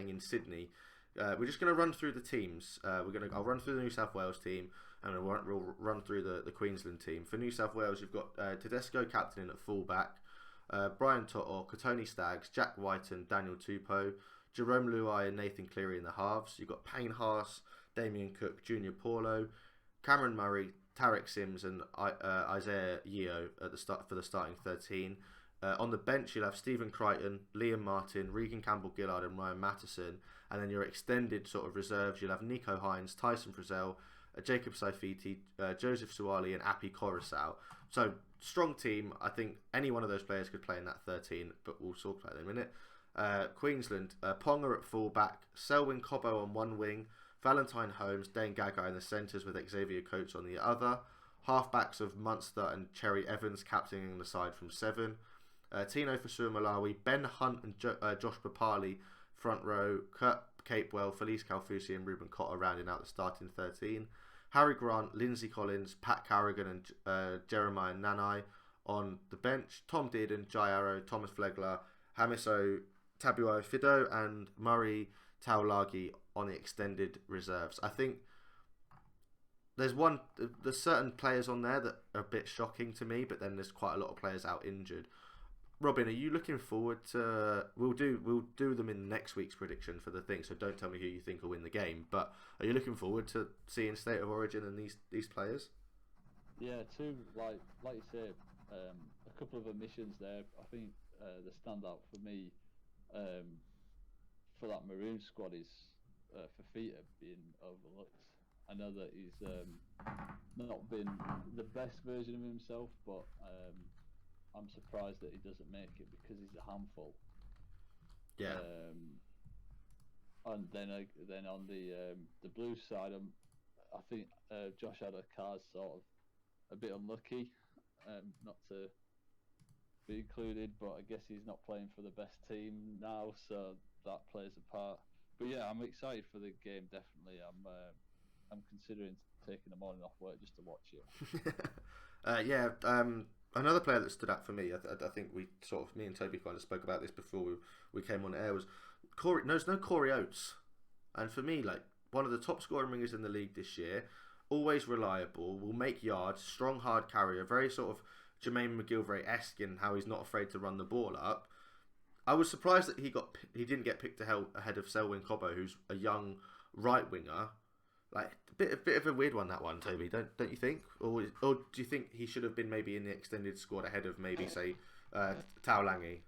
in Sydney. We're just going to run through the teams. I'll run through the New South Wales team, and we'll run through the Queensland team. For New South Wales, you've got Tedesco captaining at fullback. Brian To'o, Katoni Staggs, Jack Whiten, Daniel Tupou, Jerome Luai and Nathan Cleary in the halves. You've got Payne Haas, Damien Cook, Junior Paulo, Cameron Murray, Tarek Sims and Isaiah Yeo at the start for the starting 13. On the bench you'll have Stephen Crichton, Liam Martin, Regan Campbell-Gillard and Ryan Mattison. And then your extended sort of reserves, you'll have Nico Hines, Tyson Frizzell, Jacob Saifiti, Joseph Suwali and Api Coruscant. So, strong team. I think any one of those players could play in that 13, but we'll talk about them in a minute. Queensland, Ponga at full back, Selwyn Cobbo on one wing, Valentine Holmes, Dane Gagai in the centres with Xavier Coates on the other. Halfbacks of Munster and Cherry Evans captaining the side from 7. Tino Fasua Malawi, Ben Hunt and Josh Papali front row, Kurt Capewell, Felice Calfusi and Ruben Cotter rounding out the starting 13. Harry Grant, Lindsay Collins, Pat Carrigan and Jeremiah Nanai on the bench. Tom Dearden, Jai Arrow, Thomas Flegler, Hamiso Tabuai Fido and Murray Taulagi on the extended reserves. I think There's certain players on there that are a bit shocking to me, but then there's quite a lot of players out injured. Robin, are you looking forward to? We'll do them in next week's prediction for the thing. So don't tell me who you think will win the game. But are you looking forward to seeing State of Origin and these players? Yeah, two like you say, a couple of omissions there. I think the standout for me for that Maroon squad is Fafita being overlooked. I know that he's not been the best version of himself, but I'm surprised that he doesn't make it because he's a handful. Yeah. And then on the Blues side, I think Josh Adokar sort of a bit unlucky, not to be included, but I guess he's not playing for the best team now, so that plays a part. But yeah, I'm excited for the game. Definitely, I'm considering taking the morning off work just to watch it. Another player that stood out for me, I think me and Toby kind of spoke about this before we came on air, was Corey. No, there's no Corey Oates, and for me, like one of the top scoring wingers in the league this year, always reliable, will make yards, strong hard carrier, very sort of Jermaine McGilvray-esque in how he's not afraid to run the ball up. I was surprised that he didn't get picked ahead of Selwyn Cobbo, who's a young right winger. Like a bit of a weird one, that one, Toby. Don't you think? Or do you think he should have been maybe in the extended squad ahead of maybe say Taulangi?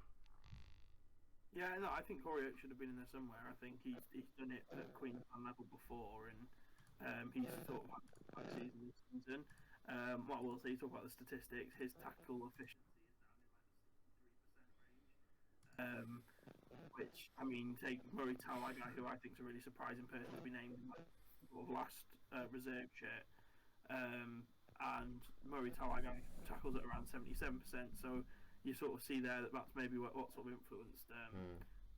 Yeah, no, I think Corey Oates should have been in there somewhere. I think he's done it at Queensland level before, and he's sort of had a season this season. What I will say, talk about the statistics. His tackle efficiency is down in like the 60% range. Which, I mean, take Murray Taulangi, who I think is a really surprising person to be named in the last reserve shirt, and Murray Taulangi tackles at around 77%. So you sort of see there that's maybe what sort of influenced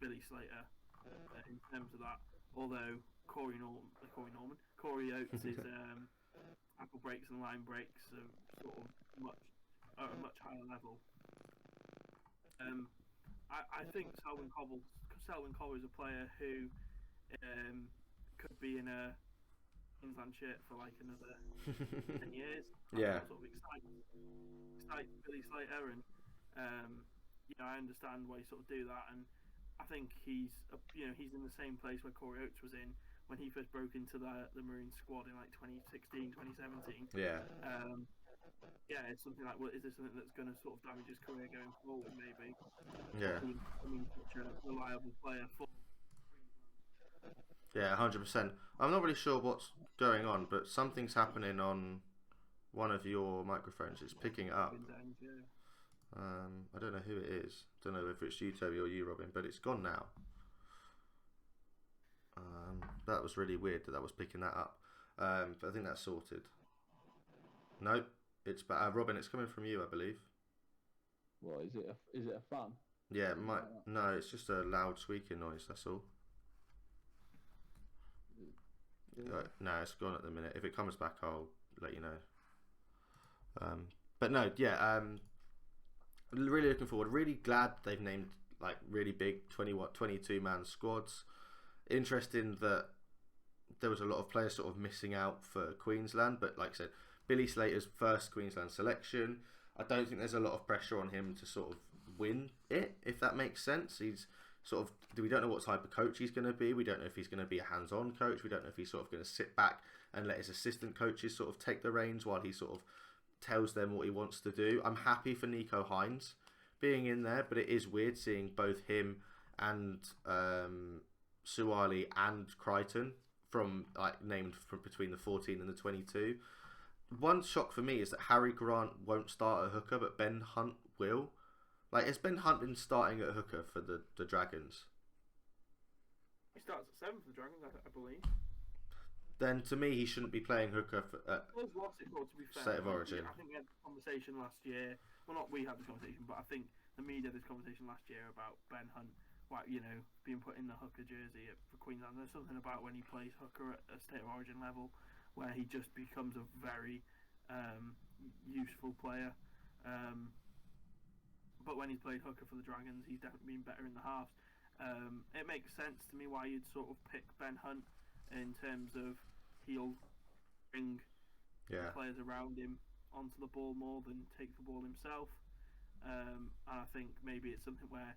Billy Slater in terms of that. Although Corey Oates is tackle breaks and line breaks are sort of at a much higher level. I think Selwyn Cobbo is a player who could be in a Queensland shirt for like another 10 years. Yeah. Sort of excite Billy Slater, and I understand why you sort of do that, and I think he's in the same place where Corey Oates was in when he first broke into the Marine squad in like 2016, 2017. Yeah. It's something like, well, is this something that's going to sort of damage his career going forward? Maybe. Yeah. I mean, such a reliable player for. Yeah, 100%. I'm not really sure what's going on, but something's happening on one of your microphones. It's picking it up. I don't know who it is. Don't know if it's you, Toby, or you, Robin, but it's gone now. That was really weird that was picking that up. But I think that's sorted. Nope. It's Robin. It's coming from you, I believe. What is it? Is it a fan? Yeah, no. It's just a loud squeaking noise. That's all. No, it's gone at the minute. If it comes back, I'll let you know. But no, yeah. Really looking forward. Really glad they've named like really big 22 man squads. Interesting that there was a lot of players sort of missing out for Queensland, but like I said, Billy Slater's first Queensland selection. I don't think there's a lot of pressure on him to sort of win it, if that makes sense. He's sort of, we don't know what type of coach he's going to be. We don't know if he's going to be a hands-on coach. We don't know if he's sort of going to sit back and let his assistant coaches sort of take the reins while he sort of tells them what he wants to do. I'm happy for Nico Hines being in there, but it is weird seeing both him and Suwali and Crichton from like named from between the 14 and the 22. One shock for me is that Harry Grant won't start at hooker, but Ben Hunt will. Like, has Ben Hunt been starting at hooker for the Dragons? He starts at 7 for the Dragons, I believe. Then to me, he shouldn't be playing hooker for to be fair. State of Origin. I think we had this conversation last year. Well, not we had this conversation, but I think the media had this conversation last year about Ben Hunt, being put in the hooker jersey for Queensland. There's something about when he plays hooker at a State of Origin level where he just becomes a very useful player. But when he's played hooker for the Dragons, he's definitely been better in the halves. It makes sense to me why you'd sort of pick Ben Hunt in terms of he'll bring players around him onto the ball more than take the ball himself. And I think maybe it's something where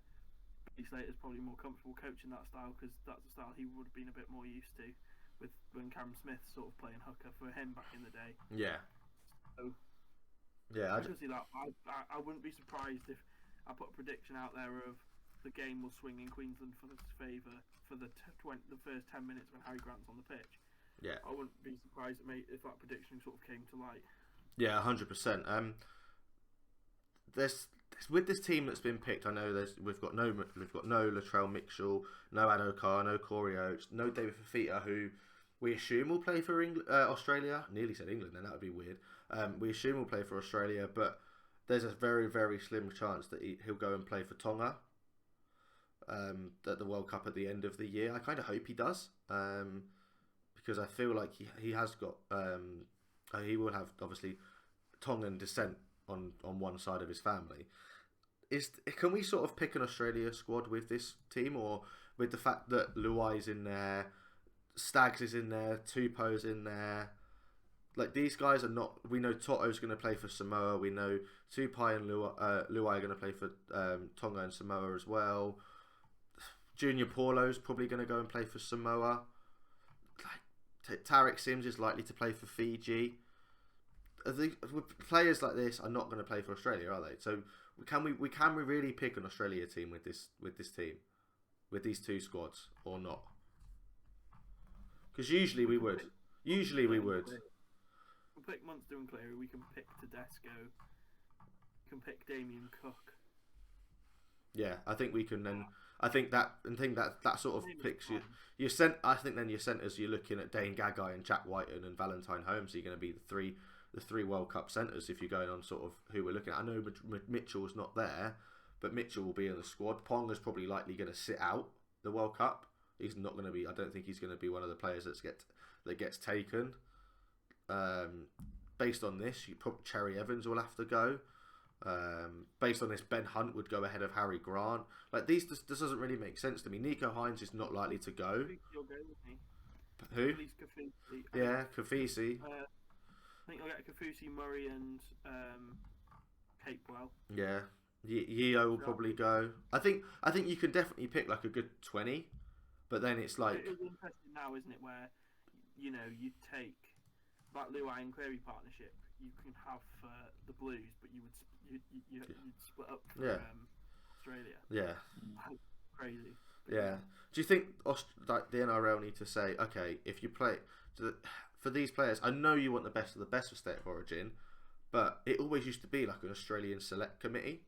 Billy Slater's probably more comfortable coaching that style, because that's the style he would have been a bit more used to with when Cameron Smith sort of playing hooker for him back in the day. Yeah. So Yeah, I can see that. I wouldn't be surprised if I put a prediction out there of the game will swing in Queensland for his favour for the first 10 minutes when Harry Grant's on the pitch. Yeah. I wouldn't be surprised if that prediction sort of came to light. Yeah, 100%. There's with this team that's been picked. I know we've got no Latrell Mitchell, no Adokar, no Corey Oates, no David Fafita, who we assume will play for Australia. Nearly said England, then that would be weird. We assume will play for Australia, but there's a very, very slim chance that he'll go and play for Tonga at the World Cup at the end of the year. I kind of hope he does, because I feel like he has got he will have obviously Tongan descent on one side of his family. Can we sort of pick an Australia squad with this team, or with the fact that Luai's in there, Staggs is in there, Tupou's in there? Like, these guys are not. We know Toto's going to play for Samoa. We know Tupai and Luai are going to play for Tonga and Samoa as well. Junior Paulo's probably going to go and play for Samoa. Like, Tarek Sims is likely to play for Fiji. Players like this are not going to play for Australia, are they? So can we really pick an Australia team with this team, with these two squads, or not? Because usually we would. Usually we would. We can pick Munster and Cleary. We can pick Tedesco. We can pick Damien Cook. Yeah, I think we can then. I think that sort of picks you. I think then your centres, you're looking at Dane Gagai and Jack Whiten and Valentine Holmes. You're going to be the three World Cup centres if you're going on sort of who we're looking at. I know Mitchell's not there, but Mitchell will be in the squad. Ponga's probably likely going to sit out the World Cup. He's not going to be. I don't think he's going to be one of the players that gets taken. Based on this, Cherry Evans will have to go. Based on this, Ben Hunt would go ahead of Harry Grant. Like, this doesn't really make sense to me. Nico Hines is not likely to go. Who? Yeah, Kafisi. I think I'll get Kafusi, Murray, and Capewell. Yeah, Yeo will probably go. I think you can definitely pick like a good 20, but then it's like, it's interesting now, isn't it? Where you take that Luai and Cleary partnership. You can have the Blues, but you'd split up for Australia. Yeah, That's crazy. Yeah. Do you think like the NRL need to say, okay, if you play for these players, I know you want the best of the best for State of Origin, but it always used to be like an Australian select committee.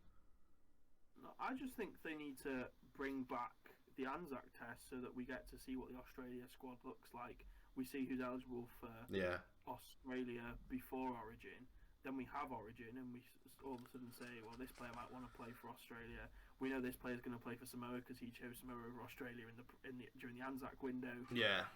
No, I just think they need to bring back the Anzac test so that we get to see what the Australia squad looks like. We see who's eligible for Australia before Origin. Then we have Origin, and we all of a sudden say, well, this player might want to play for Australia. We know this player's going to play for Samoa because he chose Samoa over Australia during the Anzac window. Yeah.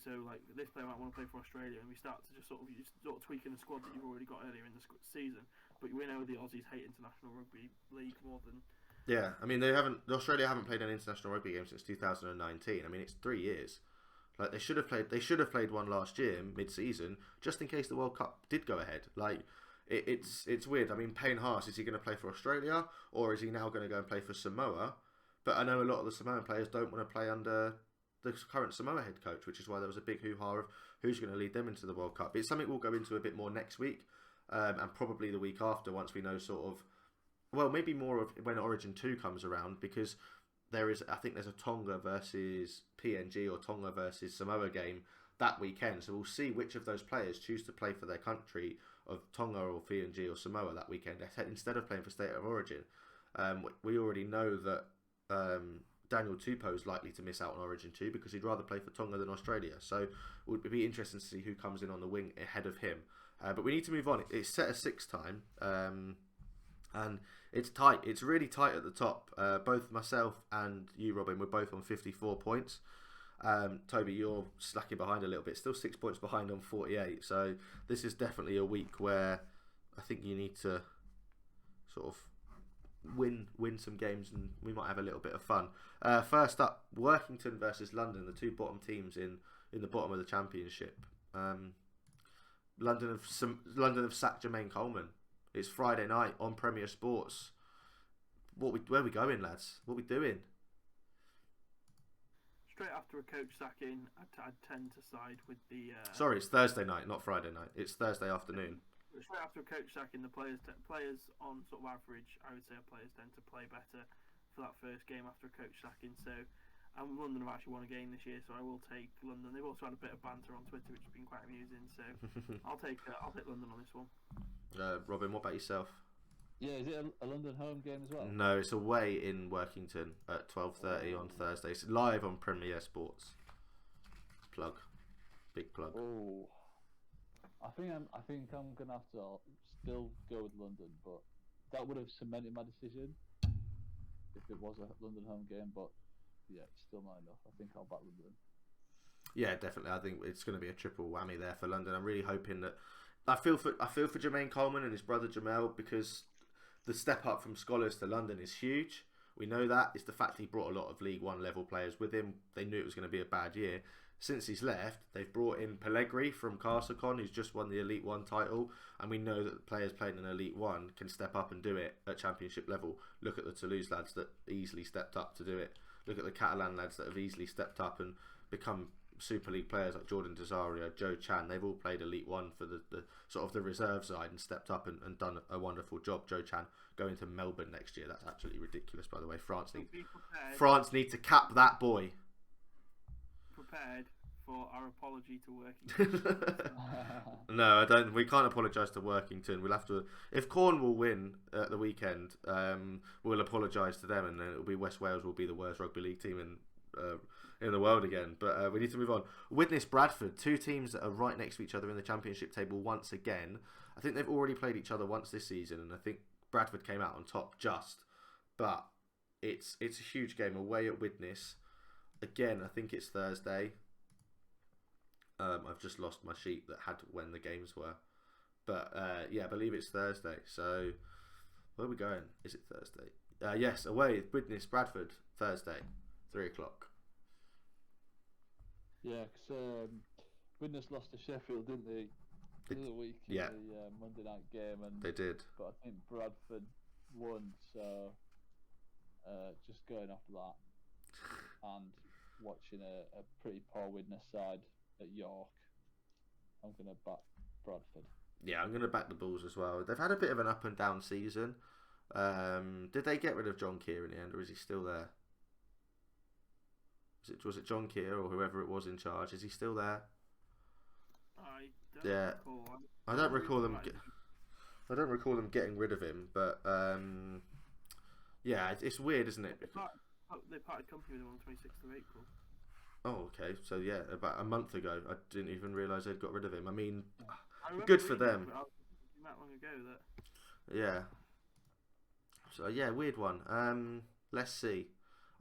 So like this player might want to play for Australia, and we start to just sort of tweaking the squad that you've already got earlier in the season. But we know the Aussies hate international rugby league more than. Yeah, I mean Australia haven't played an international rugby game since 2019. I mean, it's 3 years. Like, they should have played one last year mid-season, just in case the World Cup did go ahead. Like, it's weird. I mean, Payne Haas, is he going to play for Australia, or is he now going to go and play for Samoa? But I know a lot of the Samoan players don't want to play under the current Samoa head coach, which is why there was a big hoo-ha of who's going to lead them into the World Cup. It's something we'll go into a bit more next week, and probably the week after, once we know sort of, well, maybe more of when Origin 2 comes around, because I think there's a Tonga versus PNG or Tonga versus Samoa game that weekend. So we'll see which of those players choose to play for their country of Tonga or PNG or Samoa that weekend instead of playing for State of Origin. We already know that Daniel Tupou is likely to miss out on Origin 2 because he'd rather play for Tonga than Australia. So it would be interesting to see who comes in on the wing ahead of him. But we need to move on. It's set a 6 time. And it's tight. It's really tight at the top. Both myself and you, Robin, we're both on 54 points. Toby, you're slacking behind a little bit. Still 6 points behind on 48. So this is definitely a week where I think you need to sort of win some games, and we might have a little bit of fun. First up, Workington versus London, the two bottom teams in the bottom of the championship. London have sacked Jermaine Coleman. It's Friday night on Premier Sports. Where are we going, lads? What are we doing? Straight after a coach sacking, I'd tend to side with the. Sorry, it's Thursday night, not Friday night. It's Thursday afternoon. Straight after a coach sacking, the players on sort of average, I would say, our players tend to play better for that first game after a coach sacking. So, London have actually won a game this year, so I will take London. They've also had a bit of banter on Twitter, which has been quite amusing. So, I'll take London on this one. Robin, what about yourself? Yeah, is it a London home game as well? No, it's away in Workington at 12:30 on Thursday. It's live on Premier Sports. Plug, big plug. Oh, I think I'm gonna have to still go with London, but that would have cemented my decision if it was a London home game. But yeah, it's still not enough. I think I'll back London. Yeah, definitely. I think it's going to be a triple whammy there for London. I'm really hoping that. I feel for Jermaine Coleman and his brother Jamel, because the step up from Scholars to London is huge. We know that. It's the fact he brought a lot of League One level players with him. They knew it was going to be a bad year. Since he's left, they've brought in Pellegrini from Castlecon, who's just won the Elite One title, and we know that the players playing in Elite One can step up and do it at Championship level. Look at the Toulouse lads that easily stepped up to do it. Look at the Catalan lads that have easily stepped up and become Super League players like Jordan Desario, Joe Chan. They've all played Elite One for the sort of the reserve side and stepped up and done a wonderful job. Joe Chan going to Melbourne next year. That's absolutely ridiculous, by the way. France need to cap that boy. Prepared for our apology to Workington. No, I don't. We can't apologise to Workington. We'll have to. If Cornwall win at the weekend, we'll apologise to them, and then it'll be West Wales will be the worst rugby league team in the world again. But we need to move on. Widnes Bradford, two teams that are right next to each other in the Championship table once again. I think they've already played each other once this season, and I think Bradford came out on top just. But it's a huge game away at Widnes. Again, I think it's Thursday. I've just lost my sheet that had when the games were. But yeah, I believe it's Thursday. So where are we going? Is it Thursday? Yes, away at Widnes Bradford, Thursday, 3 o'clock. Yeah, because Widnes lost to Sheffield, didn't they? The other week in the Monday night game, and they did. But I think Bradford won, so just going off that and watching a pretty poor Widnes side at York, I'm going to back Bradford. Yeah, I'm going to back the Bulls as well. They've had a bit of an up and down season. Did they get rid of John Keir in the end, or is he still there? Was it John Keir or whoever it was in charge? Is he still there? I don't recall them. I don't recall them getting rid of him, but yeah, it's weird, isn't it? They parted company with him on the 26th of April. Oh, okay. So yeah, about a month ago, I didn't even realise they'd got rid of him. I mean, I good for them. Not long ago that. Yeah. So yeah, weird one. Let's see.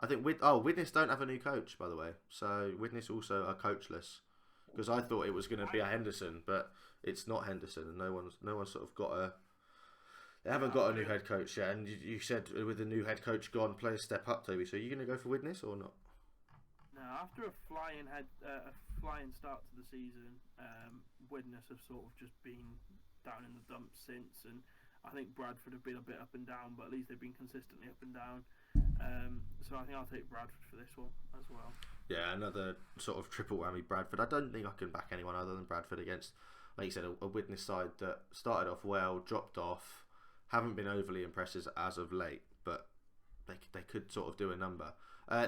I think Widnes don't have a new coach, by the way. So Widnes also are coachless, because I thought it was going to be a Henderson, but it's not Henderson, and no one's sort of got a. They haven't got a new head coach yet, and you said with the new head coach gone, players step up, Toby. So are you going to go for Widnes or not? No, after a flying start to the season, Widnes have sort of just been down in the dumps since, and I think Bradford have been a bit up and down, but at least they've been consistently up and down. So I think I'll take Bradford for this one as well. Yeah, another sort of triple whammy Bradford. I don't think I can back anyone other than Bradford against, like you said, a Widnes side that started off well, dropped off, haven't been overly impressive as of late, but they could sort of do a number.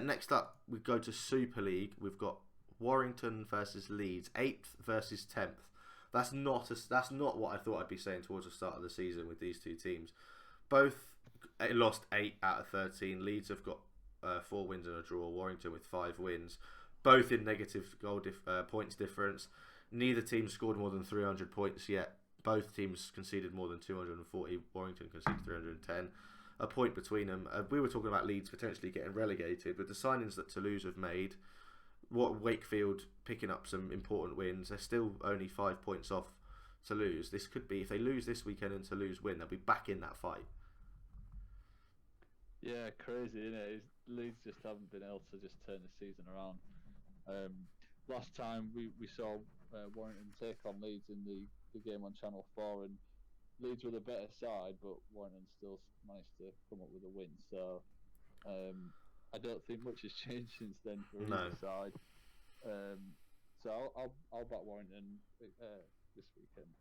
Next up, we go to Super League. We've got Warrington versus Leeds, 8th versus 10th. That's not what I thought I'd be saying towards the start of the season with these two teams. Both lost 8 out of 13. Leeds have got 4 wins and a draw. Warrington with 5 wins, both in negative goal points difference. Neither team scored more than 300 points yet. Both teams conceded more than 240. Warrington conceded 310. A point between them. We were talking about Leeds potentially getting relegated with the signings that Toulouse have made. Wakefield picking up some important wins. They're still only 5 points off Toulouse. This could be, if they lose this weekend and Toulouse win, they'll be back in that fight. Yeah, crazy, isn't it? Leeds just haven't been able to just turn the season around. Last time we saw Warrington take on Leeds in the the game on Channel 4, and Leeds were the better side, but Warrington still managed to come up with a win. So I don't think much has changed since then for either side. So I'll back Warrington this weekend.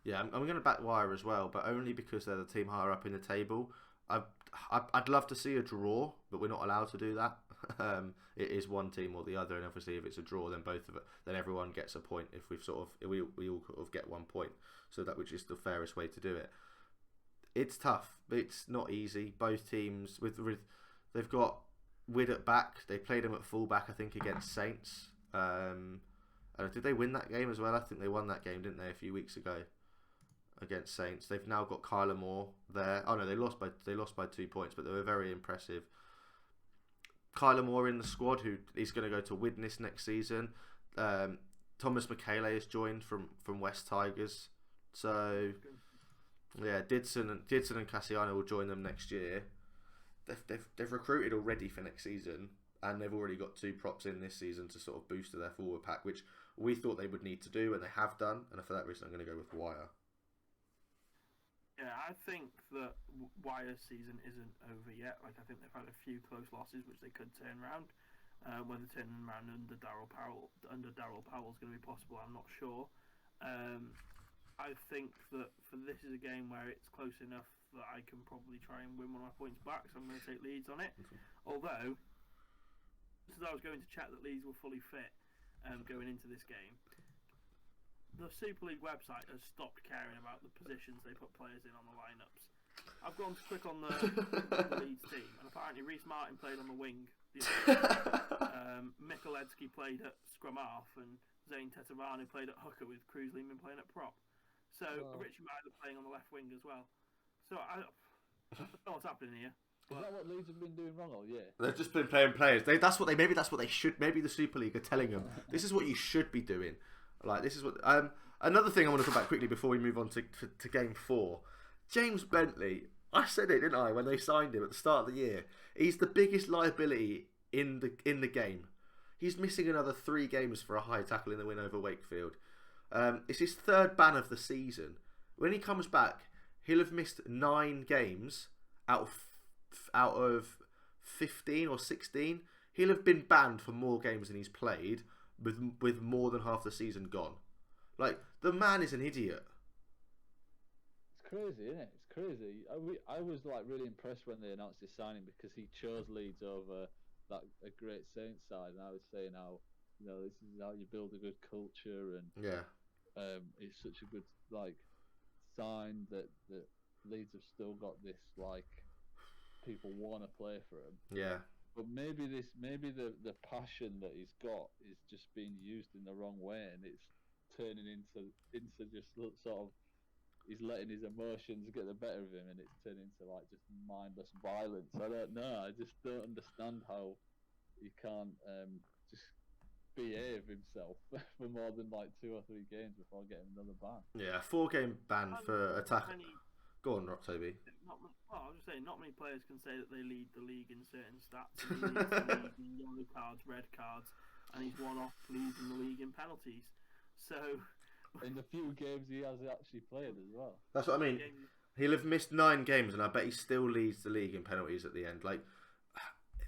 Yeah, I'm going to back Wire as well, but only because they're the team higher up in the table. I'd love to see a draw, but we're not allowed to do that. It is one team or the other, and obviously if it's a draw, then then everyone gets a point. If we all sort of get 1 point, so that which is the fairest way to do it. It's tough, but it's not easy. Both teams they've got Wid at back. They played him at fullback, I think, against Saints. Did they win that game as well? I think they won that game, didn't they, a few weeks ago against Saints. They've now got Kyler Moore there. Oh no, they lost by 2 points, but they were very impressive. Kyler Moore in the squad, who is going to go to Widnes next season. Thomas Michele has joined from West Tigers. So yeah, Didson and Cassiano will join them next year. They've recruited already for next season, and they've already got 2 props in this season to sort of boost their forward pack, which we thought they would need to do, and they have done. And for that reason, I'm going to go with Wire. Yeah, I think that Wire's season isn't over yet. Like, I think they've had a few close losses which they could turn around. Whether turning them around under Darryl Powell is going to be possible, I'm not sure. I think that for this is a game where it's close enough that I can probably try and win one of my points back, so I'm going to take Leeds on it. Although, as I was going to check that Leeds were fully fit going into this game, the Super League website has stopped caring about the positions they put players in on the lineups. I've gone to click on the Leeds team, and apparently Reece Martin played on the wing. Mikoledski played at scrum half, and Zane Tetavani played at hooker, with Cruz Lehman playing at prop. So Richie Myler playing on the left wing as well. So I don't know what's happening here. Is that what Leeds have been doing wrong all year? They've just been playing players. Maybe that's what they should. Maybe the Super League are telling them this is what you should be doing. Like, this is what. Another thing I want to talk about quickly before we move on to game 4. James Bentley. I said it, didn't I, when they signed him at the start of the year? He's the biggest liability in the game. He's missing another 3 games for a high tackle in the win over Wakefield. It's his 3rd ban of the season. When he comes back, he'll have missed 9 games out of 15 or 16. He'll have been banned for more games than he's played, with more than half the season gone. Like, the man is an idiot. It's crazy, isn't it? It's crazy. I was like really impressed when they announced his signing, because he chose Leeds over a great Saints side, and I was saying how, you know, this is how you build a good culture, and it's such a good sign that Leeds have still got this people want to play for him. Yeah. But maybe the passion that he's got is just being used in the wrong way, and it's turning into just sort of, he's letting his emotions get the better of him, and it's turning into just mindless violence. I don't know. I just don't understand how he can't just behave himself for more than 2 or 3 games before getting another ban. Yeah, 4-game ban for attack. Go on, Toby. I was just saying, not many players can say that they lead the league in certain stats. He leads the league in yellow cards, red cards, and he's one off leading the league in penalties. So, in the few games he has actually played as well. That's what I mean. He'll have missed 9 games, and I bet he still leads the league in penalties at the end. Like,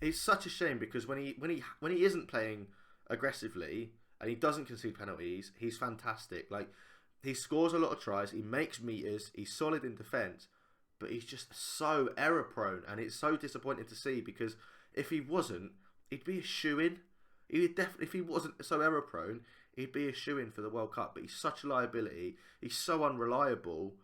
it's such a shame, because when he isn't playing aggressively and he doesn't concede penalties, he's fantastic. Like, he scores a lot of tries, he makes meters, he's solid in defence, but he's just so error prone, and it's so disappointing to see, because if he wasn't, he'd be a shoo-in. If he wasn't so error prone, he'd be a shoo-in for the World Cup. But he's such a liability. He's so unreliable.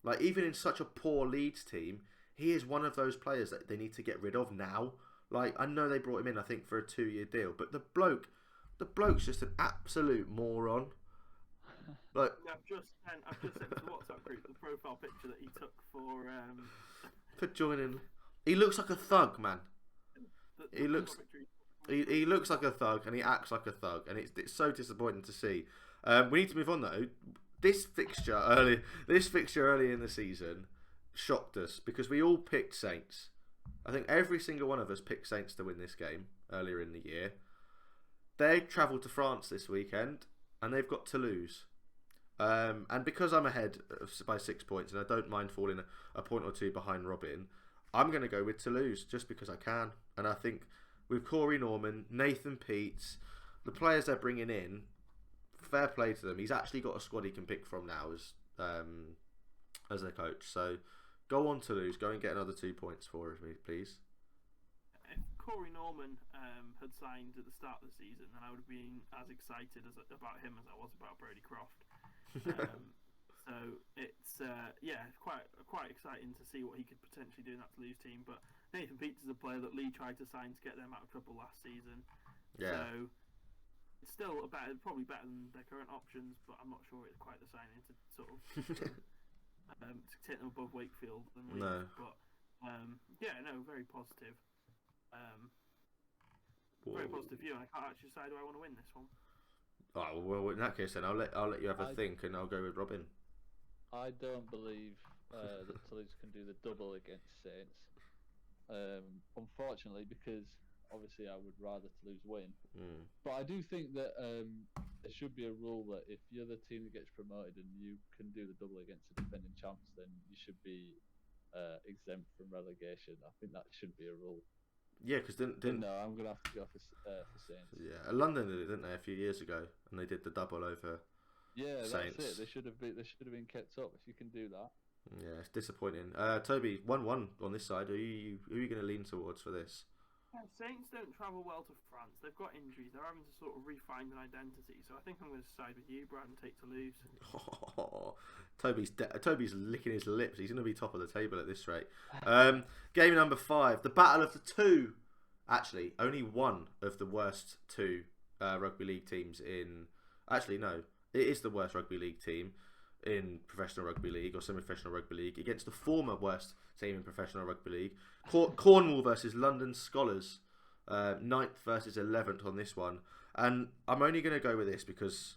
Like, even in such a poor Leeds team, he is one of those players that they need to get rid of now. Like, I know they brought him in, I think, for a 2-year deal, but the bloke's just an absolute moron. Like, I've just sent to the WhatsApp group the profile picture that he took for joining. He looks like a thug, man. He looks like a thug, and he acts like a thug, and it's so disappointing to see. We need to move on though. This fixture early in the season shocked us, because we all picked Saints. I think every single one of us picked Saints to win this game earlier in the year. They travel to France this weekend, and they've got Toulouse. And because I'm ahead by 6 points, and I don't mind falling a point or two behind Robin, I'm going to go with Toulouse just because I can. And I think with Corey Norman, Nathan Peets, the players they're bringing in, fair play to them. He's actually got a squad he can pick from now as their coach. So go on Toulouse, go and get another 2 points for me, please. If Corey Norman had signed at the start of the season, then I would have been as excited about him as I was about Brodie Croft. So it's quite exciting to see what he could potentially do in that Toulouse team. But Nathan Peets is a player that Lee tried to sign to get them out of trouble last season. Yeah. So it's still probably better than their current options, but I'm not sure it's quite the signing to sort of to take them above Wakefield and Leeds. No. But very positive. Very positive view. And I can't actually decide do I want to win this one. Oh, well, in that case, then I'll let you have a think, and I'll go with Robin. I don't believe that Toulouse can do the double against Saints. Unfortunately, because obviously I would rather Toulouse win. But I do think that there should be a rule that if you're the team that gets promoted and you can do the double against the defending champs, then you should be exempt from relegation. I think that should be a rule. Yeah, because didn't no, I'm gonna have to go for Saints. Yeah, London did it, didn't they, a few years ago, and they did the double over. Yeah, Saints. That's it. They should have been kept up. If you can do that. Yeah, it's disappointing. Toby, 1-1 on this side. Who are you going to lean towards for this? Saints don't travel well to France. They've got injuries. They're having to sort of refine an identity. So I think I'm going to side with you, Brad, and take Toulouse. Oh, Toby's licking his lips. He's going to be top of the table at this rate. Game number 5, the battle of the two. Actually, only one of the worst two rugby league teams in. Actually, no, it is the worst rugby league team in professional rugby league or semi-professional rugby league against the former worst team in professional rugby league. Cornwall versus London Scholars, 9th versus 11th on this one. And I'm only going to go with this because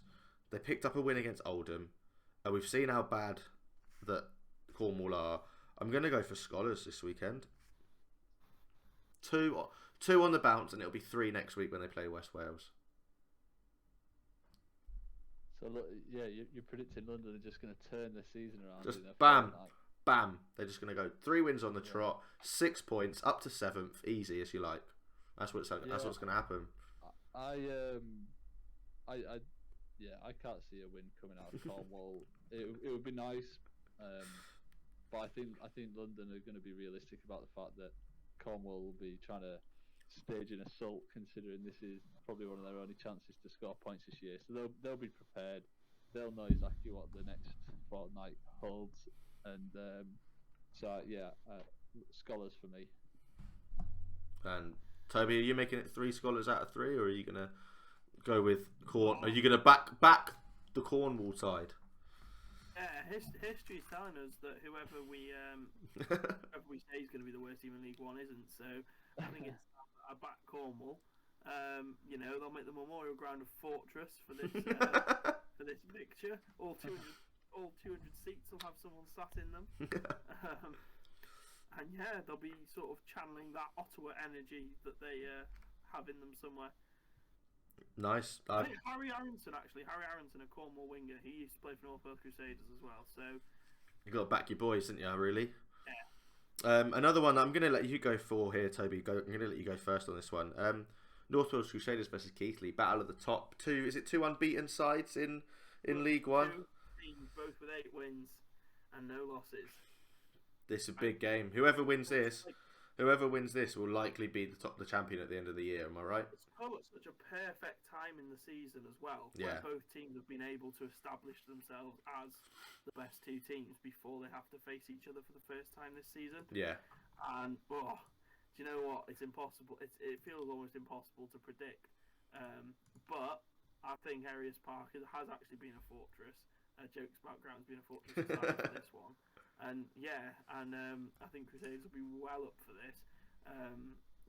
they picked up a win against Oldham. And we've seen how bad that Cornwall are. I'm going to go for Scholars this weekend. Two on the bounce, and it'll be 3 next week when they play West Wales. So look, yeah, you're predicting London are just going to turn the season around. Just bam, bam. They're just going to go 3 wins on the trot, 6 points, up to 7th, easy as you like. That's what's going to happen. I can't see a win coming out of Cornwall. It would be nice, but I think London are going to be realistic about the fact that Cornwall will be trying to stage an assault, considering this is probably one of their only chances to score points this year. So they'll be prepared. They'll know exactly what the next fortnight holds, and Scholars for me. And Toby, are you making it 3 Scholars out of 3, or are you gonna go with Are you gonna back the Cornwall side? Yeah, history is telling us that whoever we say is going to be the worst team in League One isn't. So I think it's I back Cornwall. They'll make the Memorial Ground a fortress for this for this picture. All 200 seats will have someone sat in them. And yeah, they'll be sort of channeling that Ottawa energy that they have in them somewhere. Nice. I think Harry Aronson, a Cornwall winger, he used to play for North Wales Crusaders as well. So you got to back your boys, didn't you? Really? Yeah. Another one that I'm going to let you go for here, Toby. I'm going to let you go first on this one. North Wales Crusaders versus Keighley. Battle of the top two. Is it 2 unbeaten sides in League One? 2 teams, both with 8 wins and no losses. This is a big game. Whoever wins this will likely be the champion at the end of the year. Am I right? It's come at such a perfect time in the season as well, Yeah. where both teams have been able to establish themselves as the best 2 teams before they have to face each other for the first time this season. Yeah. And do you know what? It's impossible. It feels almost impossible to predict. But I think Arias Park has actually been a fortress. Jokes about grounds being a fortress aside for this one. And I think Crusaders will be well up for this.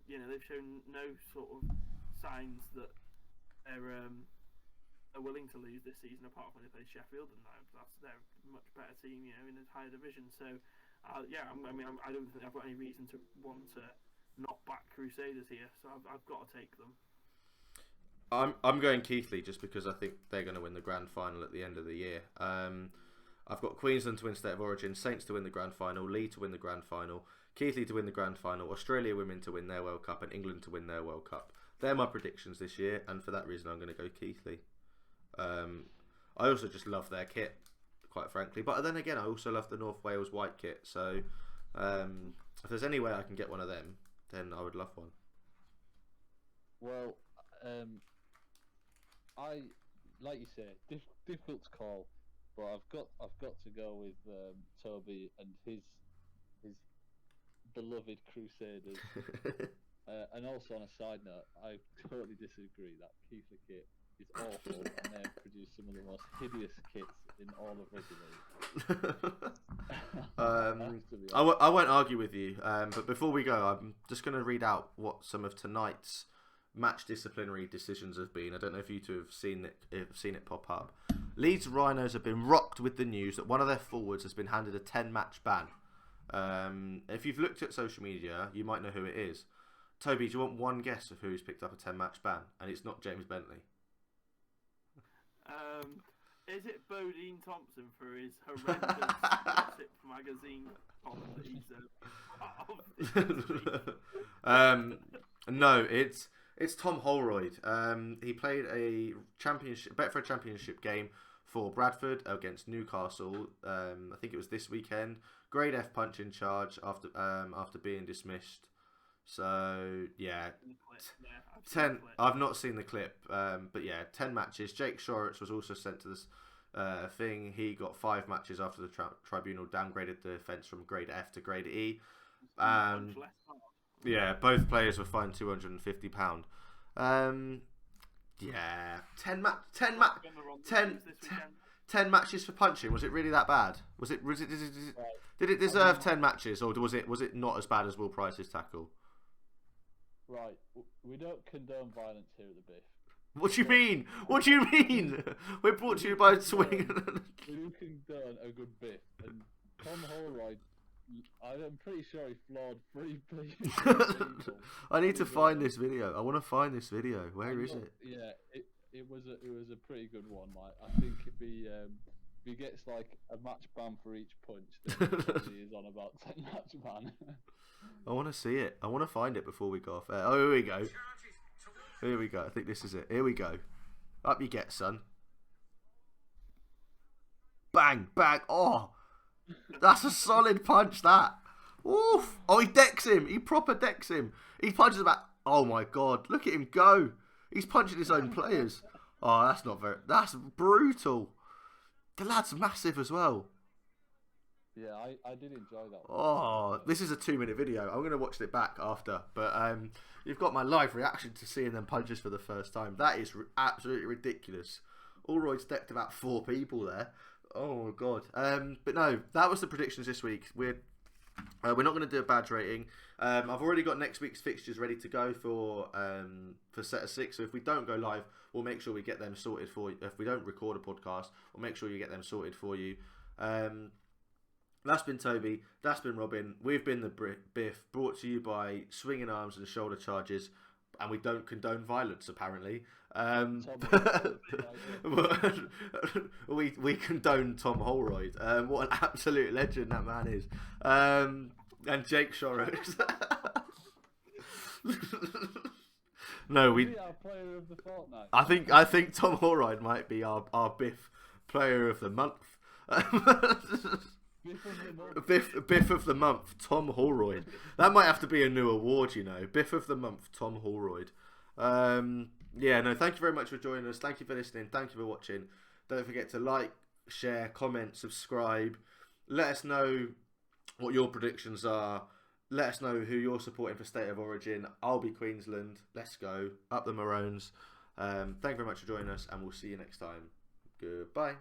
They've shown no sort of signs that they're willing to lose this season, apart from when they play Sheffield, and they're a much better team, in a higher division. So, I don't think I've got any reason to want to not back Crusaders here. So I've got to take them. I'm going Keighley just because I think they're going to win the grand final at the end of the year. I've got Queensland to win State of Origin, Saints to win the grand final, Lee to win the grand final, Keighley to win the grand final, Australia women to win their World Cup, and England to win their World Cup. They're my predictions this year, and for that reason, I'm going to go Keighley. I also just love their kit, quite frankly. But then again, I also love the North Wales white kit. So if there's any way I can get one of them, then I would love one. Well, I like you say, difficult to call, but I've got to go with Toby and his beloved Crusaders. And also on a side note, I totally disagree that Keighley kit is awful, and they have produced some of the most hideous kits in all of rugby league. I won't argue with you, but before we go, I'm just going to read out what some of tonight's match disciplinary decisions have been. I don't know if you two have seen it pop up. Leeds Rhinos have been rocked with the news that one of their forwards has been handed a 10-match ban. If you've looked at social media, you might know who it is. Toby, do you want one guess of who's picked up a 10-match ban? And it's not James Bentley. Is it Bodine Thompson for his horrendous Gossip magazine column that he's part of? No, it's Tom Holroyd. He played a Betfred Championship game for Bradford against Newcastle. I think it was this weekend. Grade F punch in charge after being dismissed. So yeah, 10. I've not seen the clip, but yeah, 10 matches. Jake Shorrock was also sent to this thing. He got 5 matches after the tribunal downgraded the offence from grade F to grade E. Yeah, both players were fined £250. Yeah, 10 matches for punching. Was it really that bad? Did it deserve 10 matches, or was it not as bad as Will Price's tackle? Right, we don't condone violence here at the Biff. What do you mean? What do you mean? We're brought to you by Swing. We do condone a good Biff, and Tom Holroyd, I'm pretty sure he floored 3 people. I need to find this video. I want to find this video. Where is it? Yeah, it was a pretty good one. Like, I think if he gets like a match ban for each punch, then he is on about 10 match ban. I want to see it. I want to find it before we go off air. Oh, here we go. Here we go. I think this is it. Here we go. Up you get, son. Bang, bang. Oh, that's a solid punch, that. Oof. Oh, he decks him. He proper decks him. He punches him back. Oh, my God. Look at him go. He's punching his own players. Oh, that's not very... That's brutal. The lad's massive as well. Yeah, I did enjoy that one. Oh, this is a 2-minute video. I'm going to watch it back after. But you've got my live reaction to seeing them punches for the first time. That is absolutely ridiculous. Allroyd's decked about 4 people there. Oh, my God. But no, that was the predictions this week. We're not going to do a badge rating. I've already got next week's fixtures ready to go for set of 6. So if we don't go live, we'll make sure we get them sorted for you. If we don't record a podcast, we'll make sure you get them sorted for you. That's been Toby. That's been Robin. We've been the Biff, brought to you by Swinging Arms and Shoulder Charges, and we don't condone violence, apparently. We condone Tom Holroyd. What an absolute legend that man is. And Jake Shorrock. No, we. Our player of the fortnight. I think Tom Holroyd might be our Biff player of the month. Biff of the month, Tom Holroyd. That might have to be a new award, you know. Biff of the month, Tom Holroyd. Yeah, no, thank you very much for joining us. Thank you for listening. Thank you for watching. Don't forget to like, share, comment, subscribe. Let us know what your predictions are. Let us know who you're supporting for State of Origin. I'll be Queensland. Let's go. Up the Maroons. Thank you very much for joining us, and we'll see you next time. Goodbye.